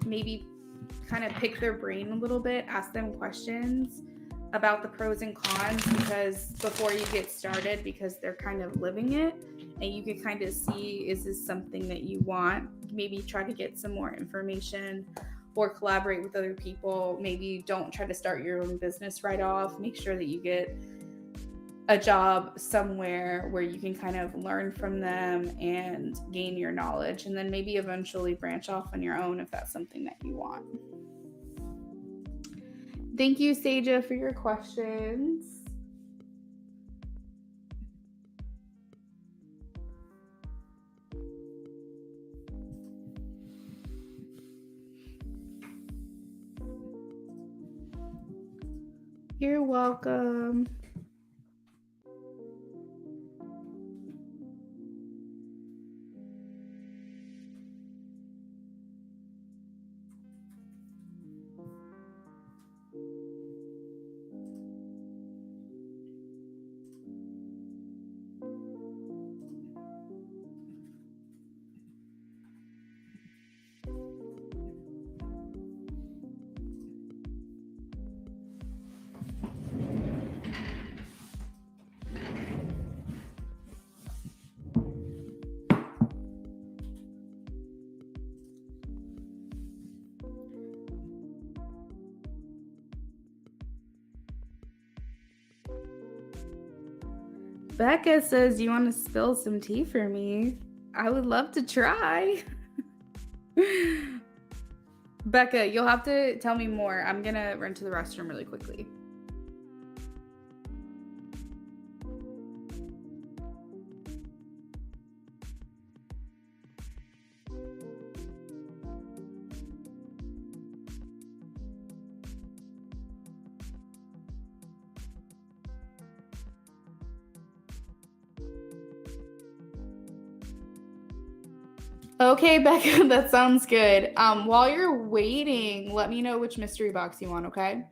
A: Maybe kind of pick their brain a little bit, ask them questions about the pros and cons, because before you get started, because they're kind of living it, and you can kind of see, is this something that you want? Maybe try to get some more information or collaborate with other people. Maybe don't try to start your own business right off. Make sure that you get a job somewhere where you can kind of learn from them and gain your knowledge, and then maybe eventually branch off on your own if that's something that you want. Thank you, Saja, for your questions. You're welcome. Becca says, you want to spill some tea for me? I would love to try. Becca, you'll have to tell me more. I'm going to run to the restroom really quickly. Okay, Becca, that sounds good. While you're waiting, let me know which mystery box you want, okay?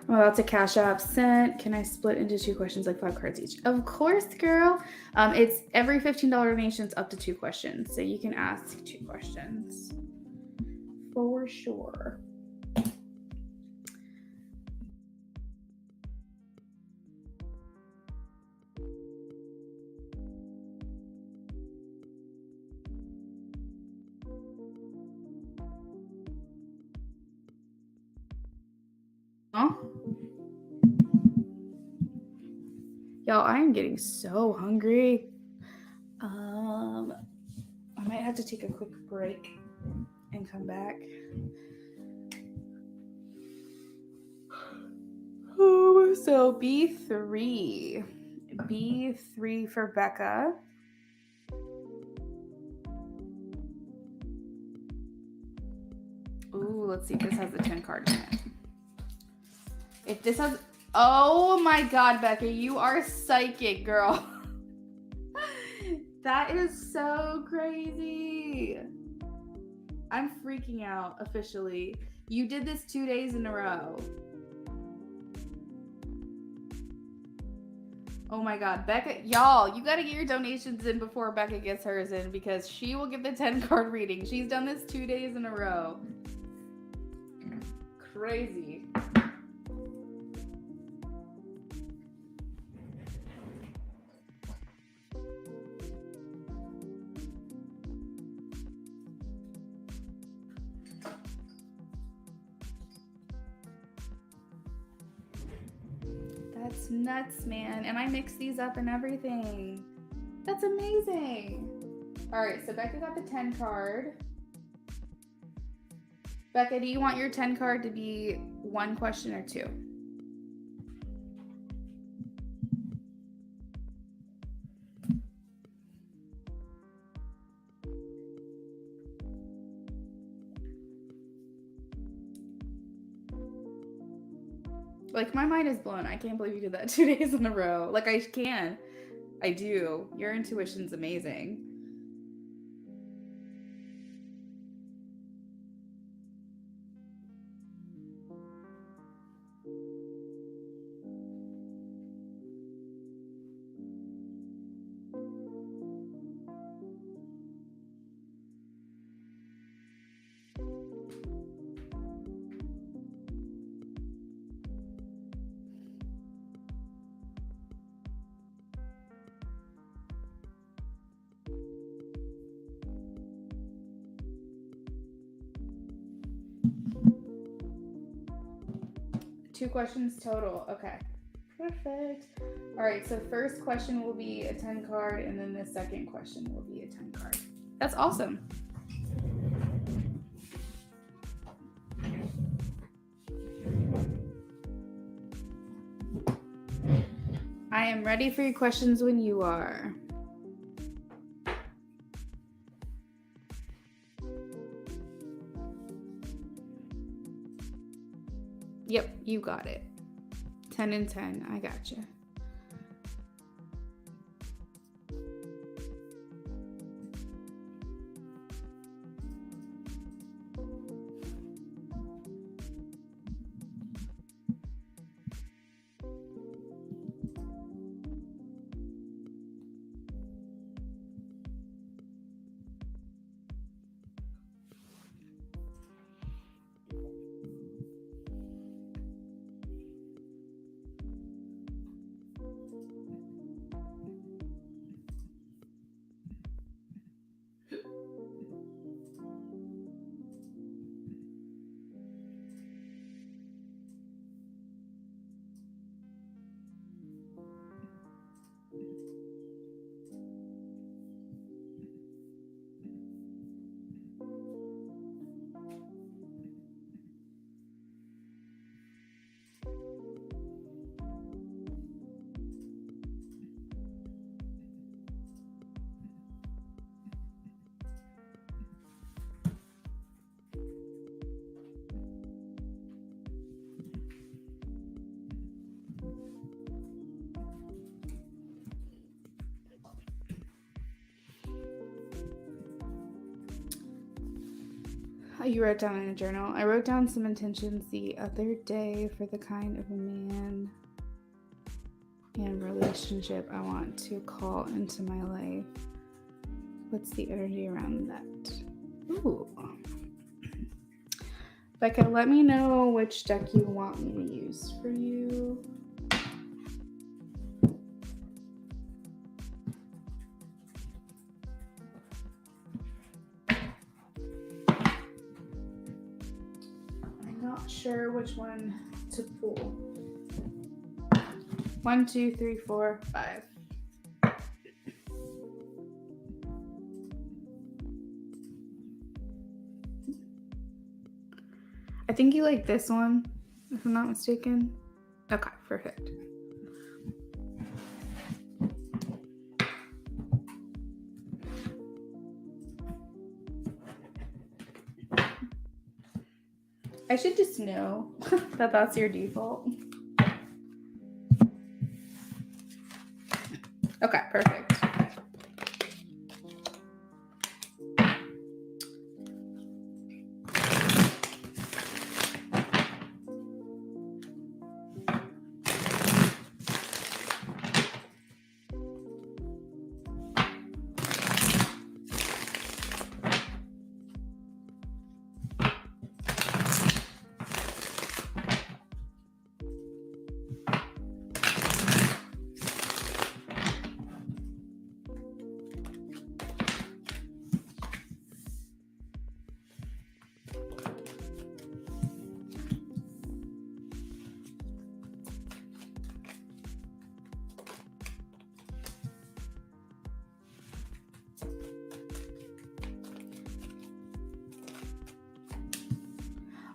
A: I'm about to cash app sent. Can I split into 2 questions like 5 cards each? Of course, girl. It's every $15 donations up to 2 questions. So you can ask 2 questions. For sure. Huh? Y'all, I am getting so hungry. I might have to take a quick break and come back. Oh, so B3. B3 for Becca. Ooh, let's see if this has the 10 card in it. If this has... Oh my god, Becca, you are psychic, girl. That is so crazy. I'm freaking out officially. You did this 2 days in a row. Oh my god, Becca, y'all, you gotta get your donations in before Becca gets hers in because she will get the 10 card reading. She's done this 2 days in a row. Crazy. That's nuts, man. And I mix these up and everything. That's amazing. All right, so Becca got the 10 card. Becca, do you want your 10 card to be 1 question or 2? Like, my mind is blown. I can't believe you did that 2 days in a row. Like, I can. I do. Your intuition's amazing. Two questions total. Okay. Perfect. All right, so first question will be a 10 card, and then the second question will be a 10 card. That's awesome. I am ready for your questions when you are. Yep, you got it. 10 and 10. I got you. You wrote down in a journal. I wrote down some intentions the other day for the kind of man and relationship I want to call into my life. What's the energy around that? Ooh. Becca, let me know which deck you want me to use for you. Sure which one to pull. 1, 2, 3, 4, 5. I think you like this one, if I'm not mistaken. Okay, perfect. I should just know that that's your default. Okay, perfect.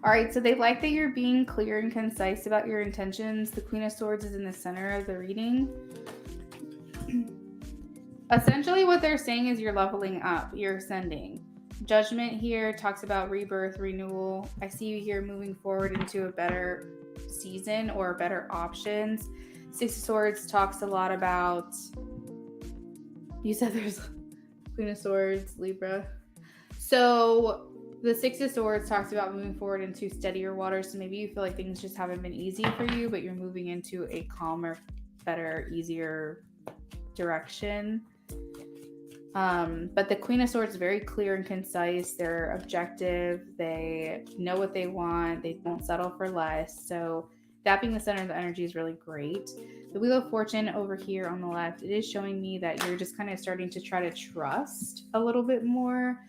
A: All right, so they like that you're being clear and concise about your intentions. The Queen of Swords is in the center of the reading. Essentially, what they're saying is you're leveling up, you're ascending. Judgment here talks about rebirth, renewal. I see you here moving forward into a better season or better options. Six of Swords talks a lot about, you said there's Queen of Swords, Libra. So the Six of Swords talks about moving forward into steadier waters. So maybe you feel like things just haven't been easy for you, but you're moving into a calmer, better, easier direction. But the Queen of Swords is very clear and concise. They're objective. They know what they want. They won't settle for less. So that being the center of the energy is really great. The Wheel of Fortune over here on the left, it is showing me that you're just kind of starting to try to trust a little bit more.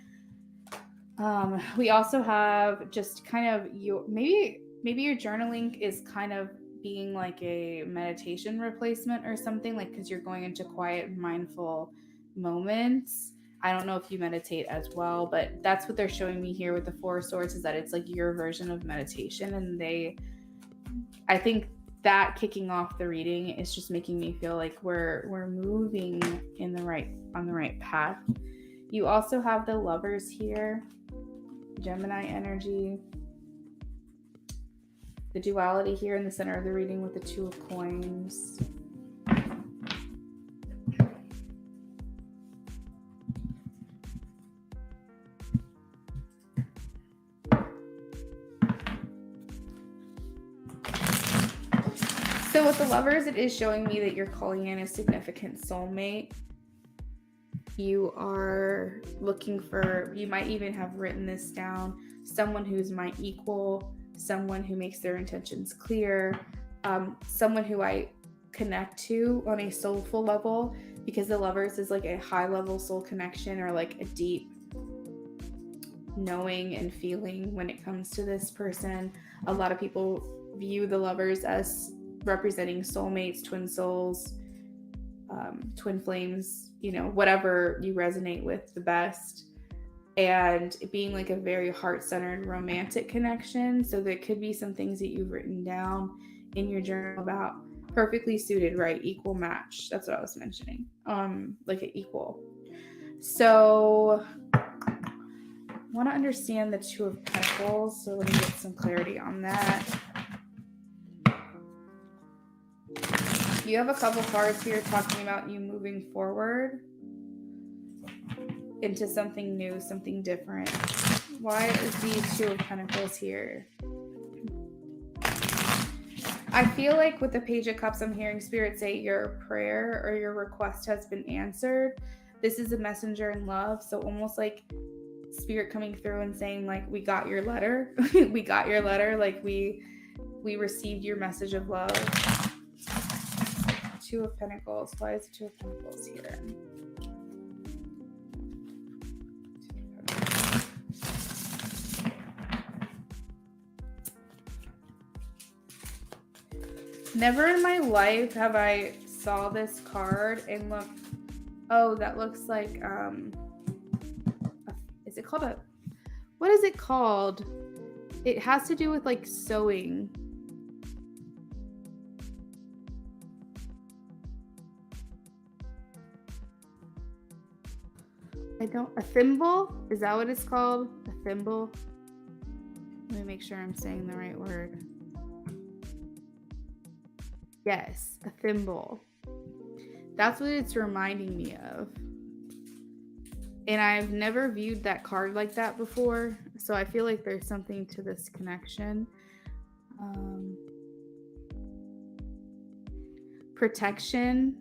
A: We also have just kind of maybe your journaling is kind of being like a meditation replacement or something, like because you're going into quiet, mindful moments. I don't know if you meditate as well, but that's what they're showing me here with the Four of Swords, is that it's like your version of meditation. And I think that kicking off the reading is just making me feel like we're moving on the right path. You also have the Lovers here, Gemini energy. The duality here in the center of the reading with the Two of Coins. So with the Lovers, it is showing me that you're calling in a significant soulmate. You are looking for, you might even have written this down, someone who's my equal, someone who makes their intentions clear, someone who I connect to on a soulful level, because the Lovers is like a high level soul connection, or like a deep knowing and feeling when it comes to this person. A lot of people view the Lovers as representing soulmates, twin souls, twin flames, whatever you resonate with the best. And it being like a very heart-centered romantic connection. So there could be some things that you've written down in your journal about perfectly suited, right? Equal match. That's what I was mentioning. Like an equal. So I want to understand the Two of Pentacles. So let me get some clarity on that. You have a couple cards here talking about you moving forward into something new, something different. Why is the Two of Pentacles here? I feel like with the Page of Cups, I'm hearing Spirit say your prayer or your request has been answered. This is a messenger in love. So almost like Spirit coming through and saying, like, we got your letter. We got your letter. Like we received your message of love. Two of Pentacles. Why is the Two of Pentacles here? Never in my life have I saw this card and looked, oh, that looks like, is it called what is it called? It has to do with like sewing. A thimble? Is that what it's called? A thimble? Let me make sure I'm saying the right word. Yes, a thimble. That's what it's reminding me of. And I've never viewed that card like that before. So I feel like there's something to this connection. Protection.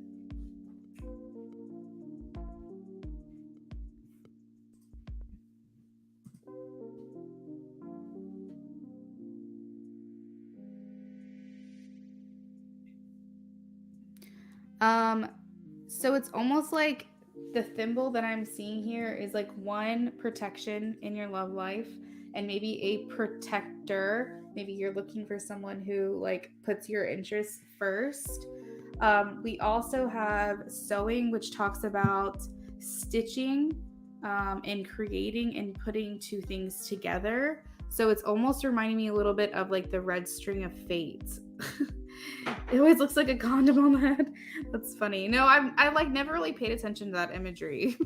A: So it's almost like the thimble that I'm seeing here is like one, protection in your love life, and maybe a protector. Maybe you're looking for someone who like puts your interests first. We also have sewing, which talks about stitching and creating and putting two things together. So it's almost reminding me a little bit of like the red string of fate. It always looks like a condom on the head. That's funny. No, I like never really paid attention to that imagery.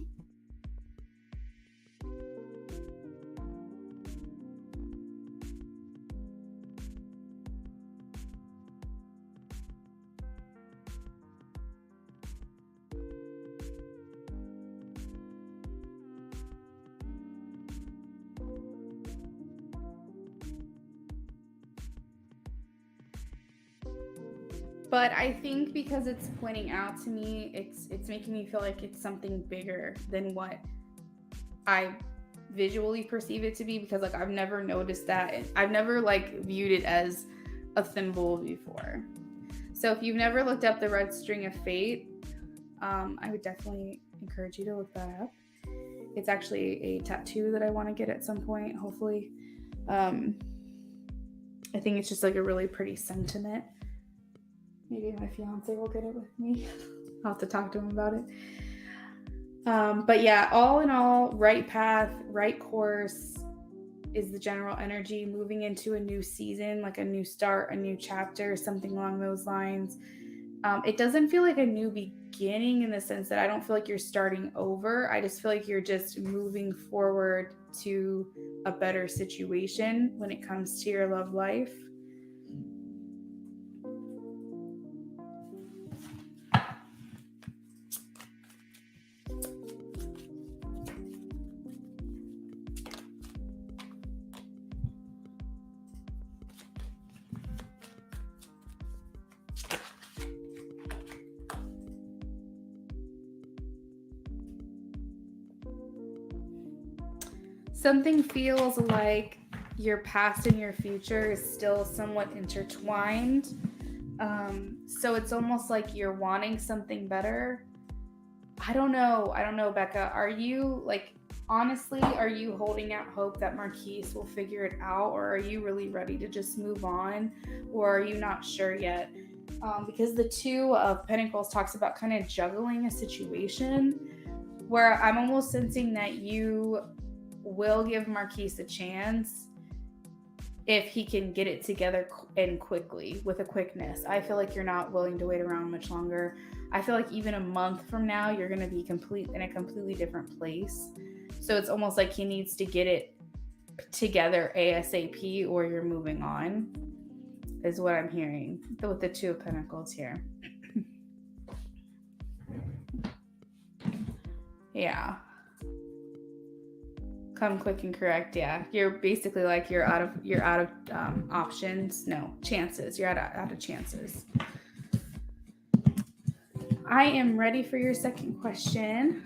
A: But I think because it's pointing out to me, it's making me feel like it's something bigger than what I visually perceive it to be, because like I've never noticed that, and I've never like viewed it as a thimble before. So if you've never looked up the red string of fate, I would definitely encourage you to look that up. It's actually a tattoo that I want to get at some point, hopefully. I think it's just like a really pretty sentiment. Maybe my fiance will get it with me. I'll have to talk to him about it. But yeah, all in all, right path, right course is the general energy. Moving into a new season, like a new start, a new chapter, something along those lines. It doesn't feel like a new beginning in the sense that I don't feel like you're starting over. I just feel like you're just moving forward to a better situation when it comes to your love life. Something feels like your past and your future is still somewhat intertwined. So it's almost like you're wanting something better. I don't know, Becca. Are you like, honestly, are you holding out hope that Marquise will figure it out, or are you really ready to just move on, or are you not sure yet? Because the Two of Pentacles talks about kind of juggling a situation, where I'm almost sensing that you will give Marquise a chance if he can get it together and quickly, with a quickness. I feel like you're not willing to wait around much longer. I feel like even a month from now, you're going to be in a completely different place. So it's almost like he needs to get it together ASAP, or you're moving on, is what I'm hearing with the Two of Pentacles here. Yeah. Come quick and correct. Yeah, you're basically like you're out of options. No, chances. You're out of chances. I am ready for your second question.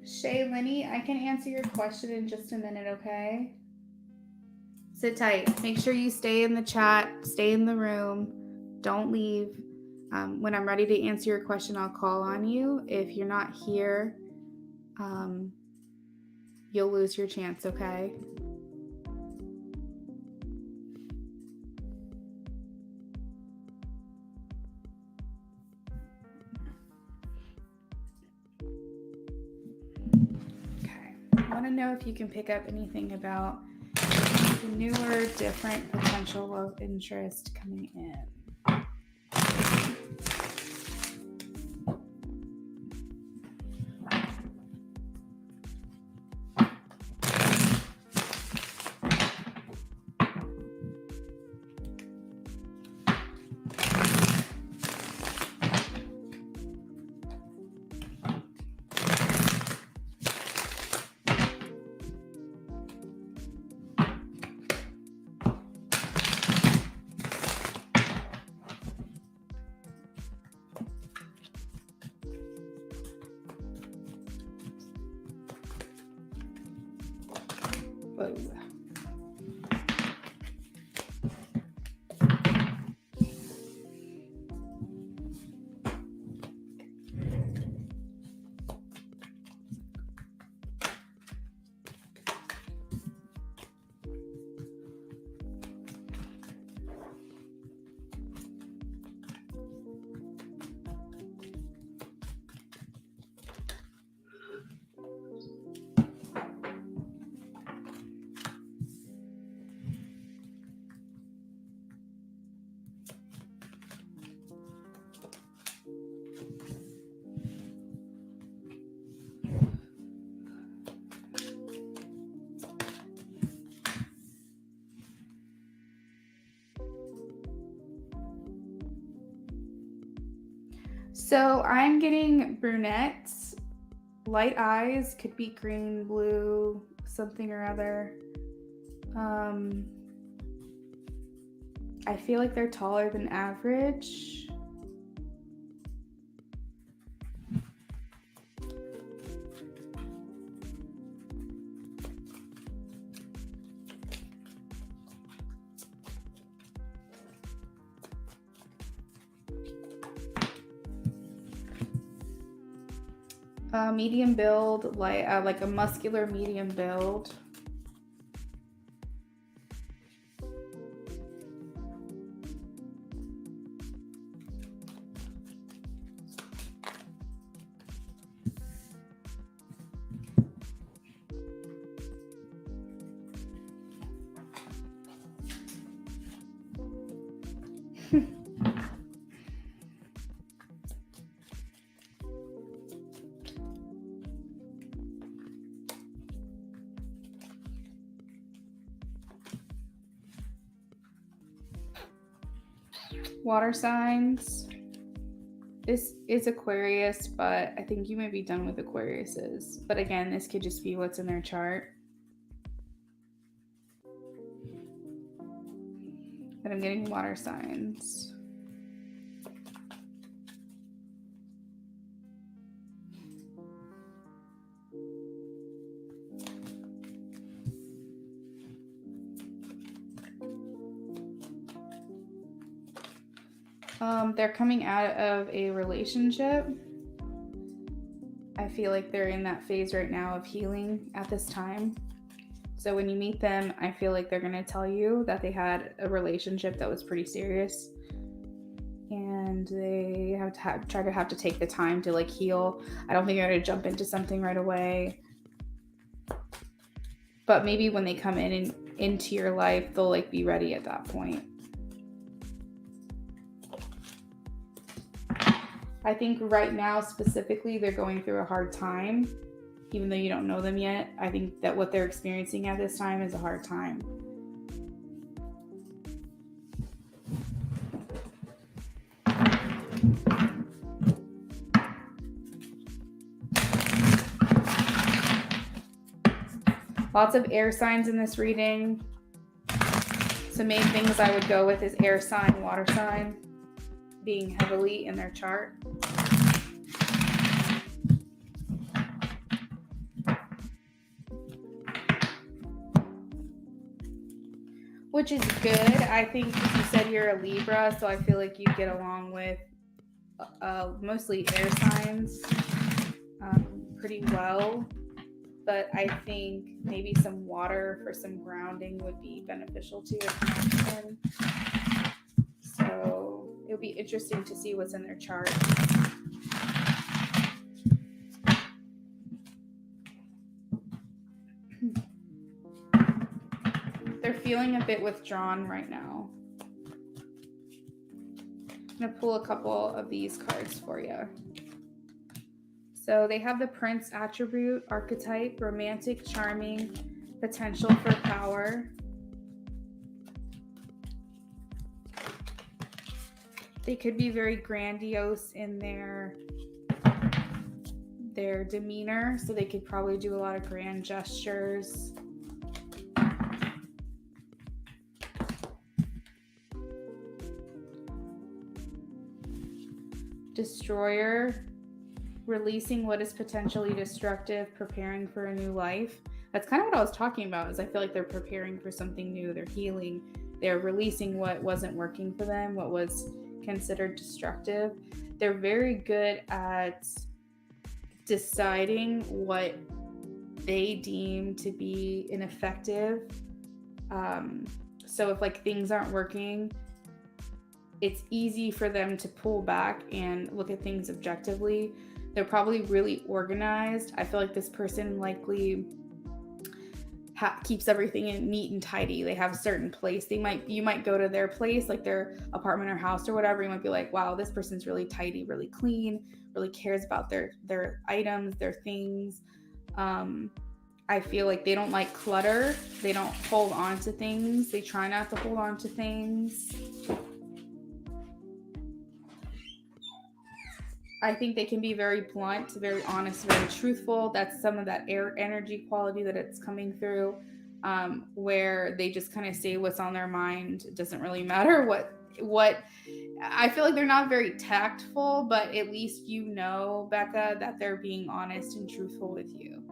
A: Shay Lenny, I can answer your question in just a minute, okay? Sit tight. Make sure you stay in the chat, stay in the room, don't leave. When I'm ready to answer your question, I'll call on you. If you're not here, you'll lose your chance, okay? Okay. I want to know if you can pick up anything about The newer, different potential of interest coming in. Whoa. So I'm getting brunettes, light eyes, could be green, blue, something or other. I feel like they're taller than average. Medium build, like a muscular medium build. Water signs. This is Aquarius, but I think you may be done with Aquariuses. But again, this could just be what's in their chart. But I'm getting water signs. They're coming out of a relationship. I feel like they're in that phase right now of healing at this time. So when you meet them, I feel like they're going to tell you that they had a relationship that was pretty serious. And they have to take the time to like heal. I don't think they're going to jump into something right away. But maybe when they come into your life, they'll like be ready at that point. I think right now specifically they're going through a hard time, even though you don't know them yet. I think that what they're experiencing at this time is a hard time. Lots of air signs in this reading. So main things I would go with is air sign, water sign, being heavily in their chart. Which is good. I think you said you're a Libra, so I feel like you get along with mostly air signs pretty well. But I think maybe some water for some grounding would be beneficial to your connection. So it'll be interesting to see what's in their chart. They're feeling a bit withdrawn right now. I'm going to pull a couple of these cards for you. So they have the Prince attribute, archetype, romantic, charming, potential for power. They could be very grandiose in their demeanor, so they could probably do a lot of grand gestures. Destroyer, releasing what is potentially destructive, preparing for a new life. That's kind of what I was talking about, is I feel like they're preparing for something new. They're healing. They're releasing what wasn't working for them, what was considered destructive. They're very good at deciding what they deem to be ineffective. So if like things aren't working, it's easy for them to pull back and look at things objectively. They're probably really organized. I feel like this person likely keeps everything in neat and tidy. They have a certain place. You might go to their place, like their apartment or house or whatever. You might be like, wow, this person's really tidy, really clean, really cares about their items, their things. I feel like they don't like clutter. They don't hold on to things. They try not to hold on to things. I think they can be very blunt, very honest, very truthful. That's some of that air energy quality that it's coming through, where they just kind of say what's on their mind. It doesn't really matter what. I feel like they're not very tactful, but at least you know, Becca, that they're being honest and truthful with you.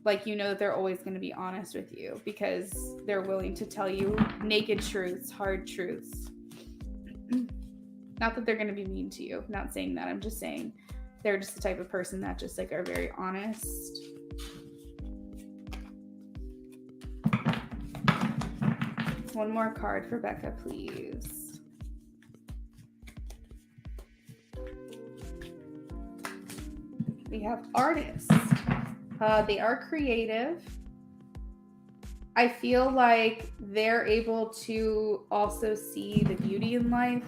A: Like, you know that they're always going to be honest with you because they're willing to tell you naked truths, hard truths. Not that they're going to be mean to you. I'm not saying that. I'm just saying they're just the type of person that just like are very honest. One more card for Becca, please. We have artists. They are creative. I feel like they're able to also see the beauty in life.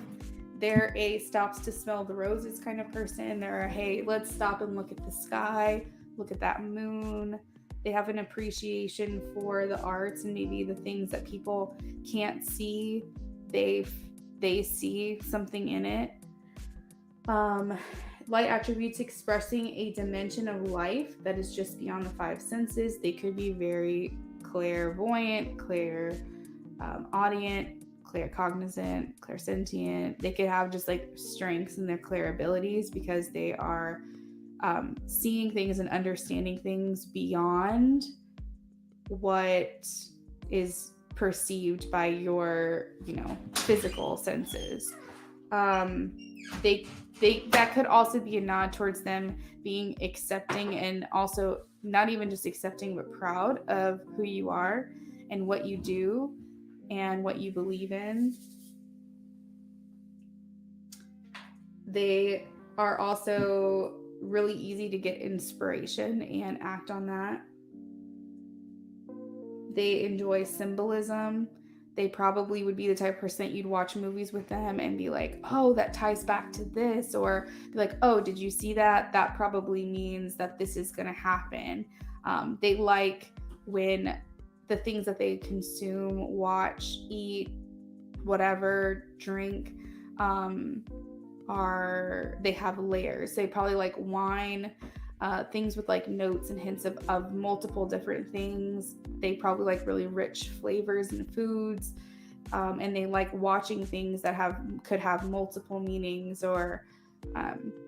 A: They're a stops to smell the roses kind of person. They're a, hey, let's stop and look at the sky, look at that moon. They have an appreciation for the arts and maybe the things that people can't see. They see something in it. Light attributes expressing a dimension of life that is just beyond the five senses. They could be very clairvoyant, clairaudient, claircognizant, clairsentient. They could have just like strengths in their clair abilities because they are seeing things and understanding things beyond what is perceived by your, physical senses. That could also be a nod towards them being accepting and also not even just accepting but proud of who you are and what you do and what you believe in. They are also really easy to get inspiration and act on that. They enjoy symbolism. They probably would be the type of person that you'd watch movies with them and be like, oh, that ties back to this, or be like, oh, did you see that? That probably means that this is going to happen. They like when the things that they consume, watch, eat, whatever, drink, they have layers. They probably like wine, things with like notes and hints of multiple different things. They probably like really rich flavors and foods, and they like watching things that could have multiple meanings, or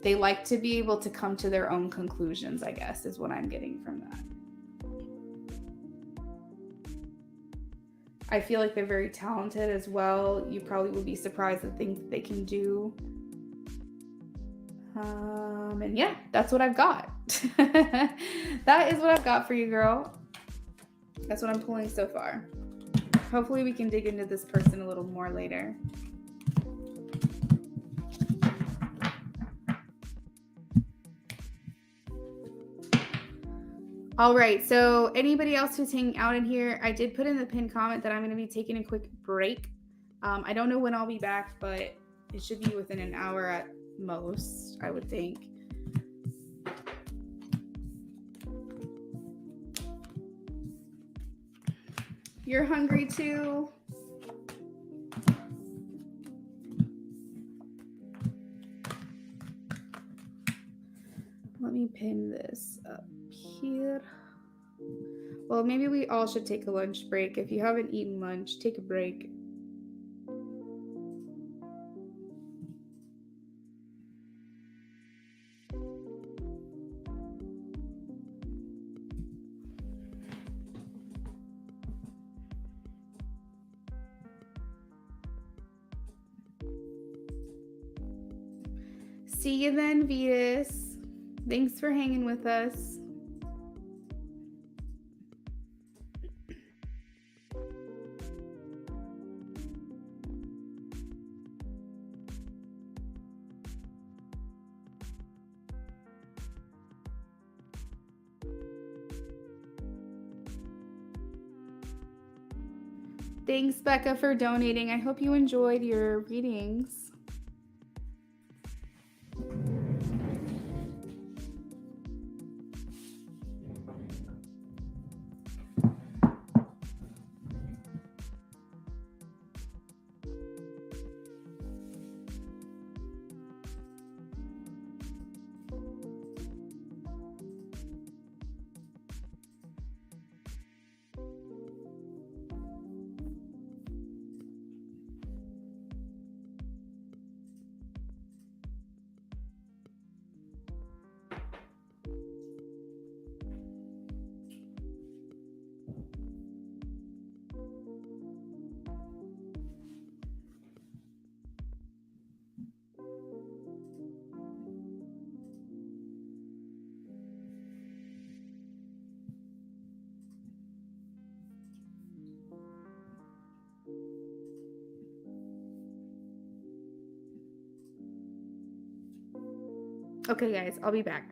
A: they like to be able to come to their own conclusions, I guess, is what I'm getting from that. I feel like they're very talented as well. You probably would be surprised at things that they can do. And yeah, that's what I've got. That is what I've got for you, girl. That's what I'm pulling so far. Hopefully we can dig into this person a little more later. All right. So anybody else who's hanging out in here, I did put in the pinned comment that I'm going to be taking a quick break. I don't know when I'll be back, but it should be within an hour at most, I would think. You're hungry too? Let me pin this up here. Well, maybe we all should take a lunch break. If you haven't eaten lunch, take a break. See you then, Vetus. Thanks for hanging with us. Thanks, Becca, for donating. I hope you enjoyed your readings. Okay, guys, I'll be back.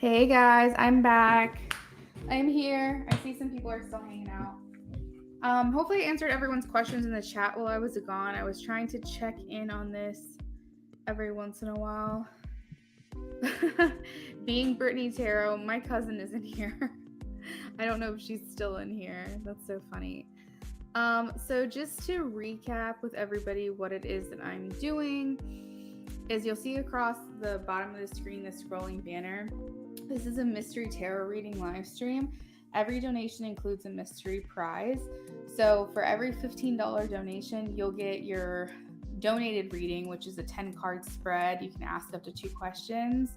A: Hey guys, I'm back. I'm here. I see some people are still hanging out. Hopefully I answered everyone's questions in the chat while I was gone. I was trying to check in on this every once in a while. Being Brittany Tarot, my cousin is in here. I don't know if she's still in here. That's so funny. So just to recap with everybody what it is that I'm doing is you'll see across the bottom of the screen the scrolling banner. This is a mystery tarot reading live stream. Every donation includes a mystery prize. So for every $15 donation, you'll get your donated reading, which is a 10-card spread. You can ask up to 2 questions.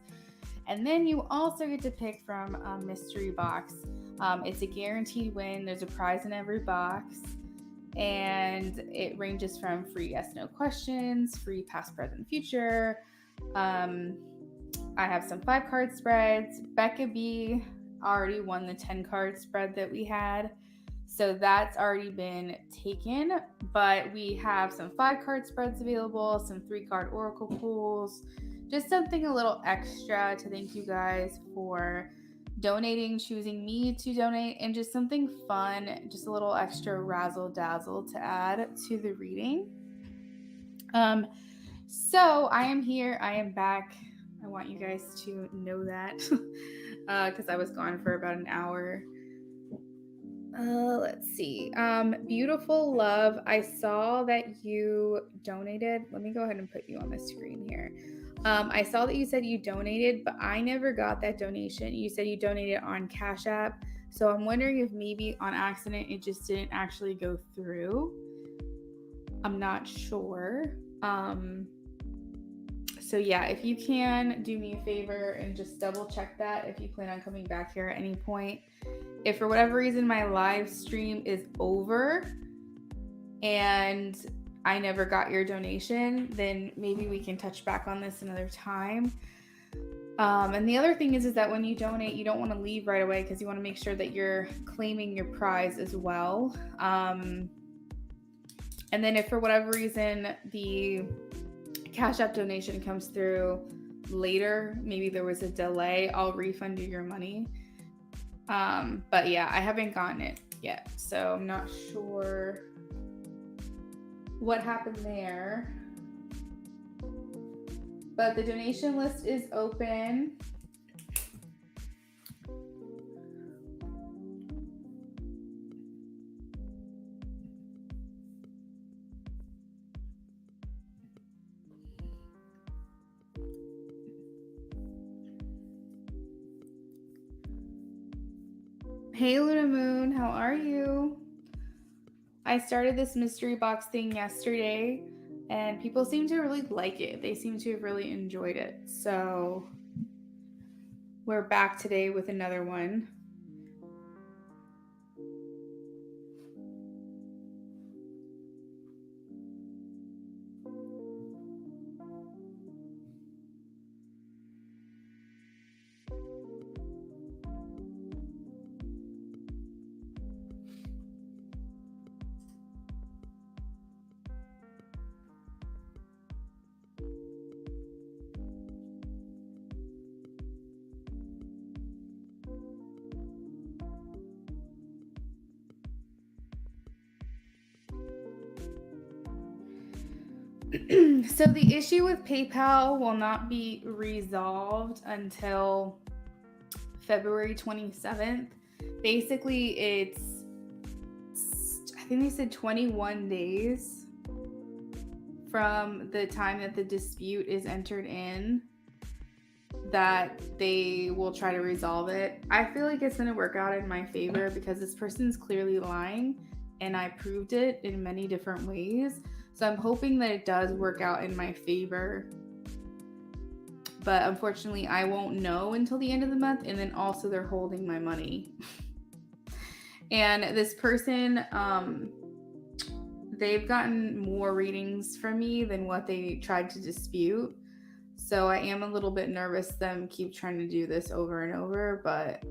A: And then you also get to pick from a mystery box. It's a guaranteed win. There's a prize in every box. And it ranges from free yes/no questions, free past, present, future, I have some 5-card spreads. Becca B already won the 10-card spread that we had. So that's already been taken, but we have some 5-card spreads available, some 3-card oracle pools, just something a little extra to thank you guys for donating, choosing me to donate, and just something fun, just a little extra razzle dazzle to add to the reading. So I am here, I am back. I want you guys to know that because I was gone for about an hour. Let's see. Beautiful Love, I saw that you donated. Let me go ahead and put you on the screen here. I saw that you said you donated, but I never got that donation. You said you donated on Cash App. So I'm wondering if maybe on accident it just didn't actually go through. I'm not sure. So yeah, if you can do me a favor and just double check that if you plan on coming back here at any point. If for whatever reason my live stream is over and I never got your donation, then maybe we can touch back on this another time. And the other thing is that when you donate, you don't want to leave right away because you want to make sure that you're claiming your prize as well. And then if for whatever reason the Cash App donation comes through later, maybe there was a delay, I'll refund you your money. But yeah, I haven't gotten it yet, so I'm not sure what happened there. But the donation list is open. Hey Luna Moon, how are you? I started this mystery box thing yesterday and people seem to really like it. They seem to have really enjoyed it. So we're back today with another one. So the issue with PayPal will not be resolved until February 27th. Basically, it's, I think they said 21 days from the time that the dispute is entered in that they will try to resolve it. I feel like it's going to work out in my favor because this person's clearly lying and I proved it in many different ways. So I'm hoping that it does work out in my favor. But unfortunately, I won't know until the end of the month. And then also they're holding my money. And this person, they've gotten more readings from me than what they tried to dispute. So I am a little bit nervous them keep trying to do this over and over. But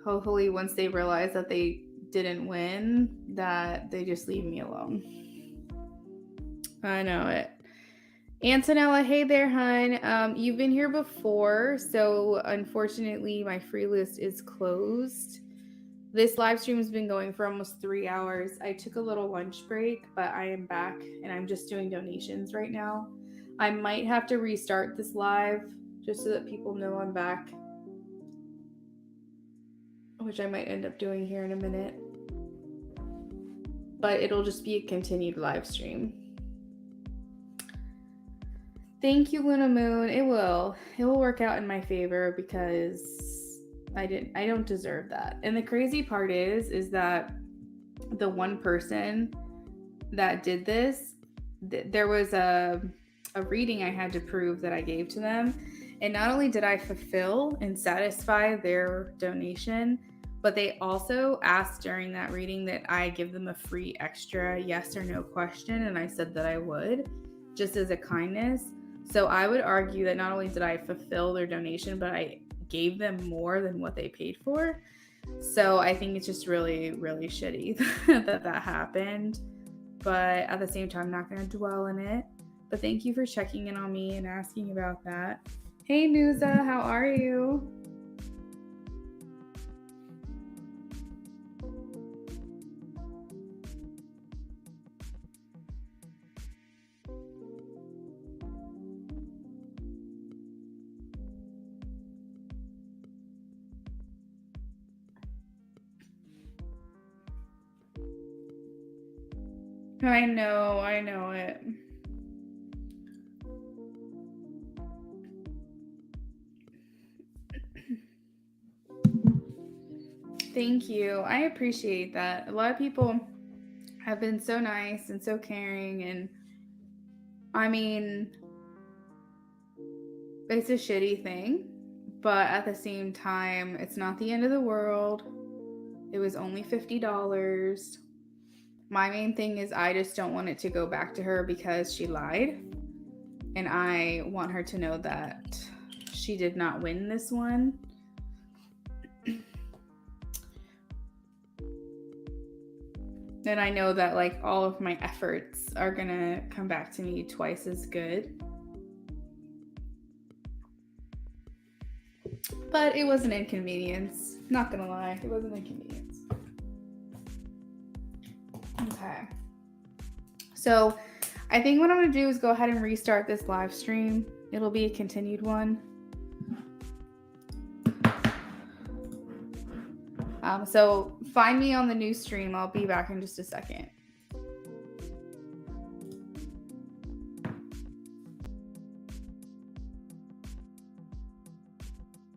A: hopefully once they realize that they didn't win, that they just leave me alone. I know it. Antonella, hey there, hun. You've been here before, so unfortunately my free list is closed. This live stream has been going for almost 3 hours. I took a little lunch break, but I am back and I'm just doing donations right now. I might have to restart this live just so that people know I'm back, which I might end up doing here in a minute. But it'll just be a continued live stream. Thank you, Luna Moon. It will work out in my favor because I don't deserve that. And the crazy part is that the one person that did this, there was a reading I had to prove that I gave to them. And not only did I fulfill and satisfy their donation, but they also asked during that reading that I give them a free extra yes or no question. And I said that I would, just as a kindness. So I would argue that not only did I fulfill their donation, but I gave them more than what they paid for. So I think it's just really, really shitty that happened. But at the same time, I'm not going to dwell in it. But thank you for checking in on me and asking about that. Hey, Nuza, how are you? I know it. Thank you. I appreciate that. A lot of people have been so nice and so caring, and I mean, it's a shitty thing, but at the same time, it's not the end of the world. It was only $50. My main thing is I just don't want it to go back to her because she lied. And I want her to know that she did not win this one. And I know that like all of my efforts are gonna come back to me twice as good. But it was an inconvenience. Not gonna lie, it was an inconvenience. Okay. So I think what I'm gonna do is go ahead and restart this live stream. It'll be a continued one. So find me on the new stream. I'll be back in just a second.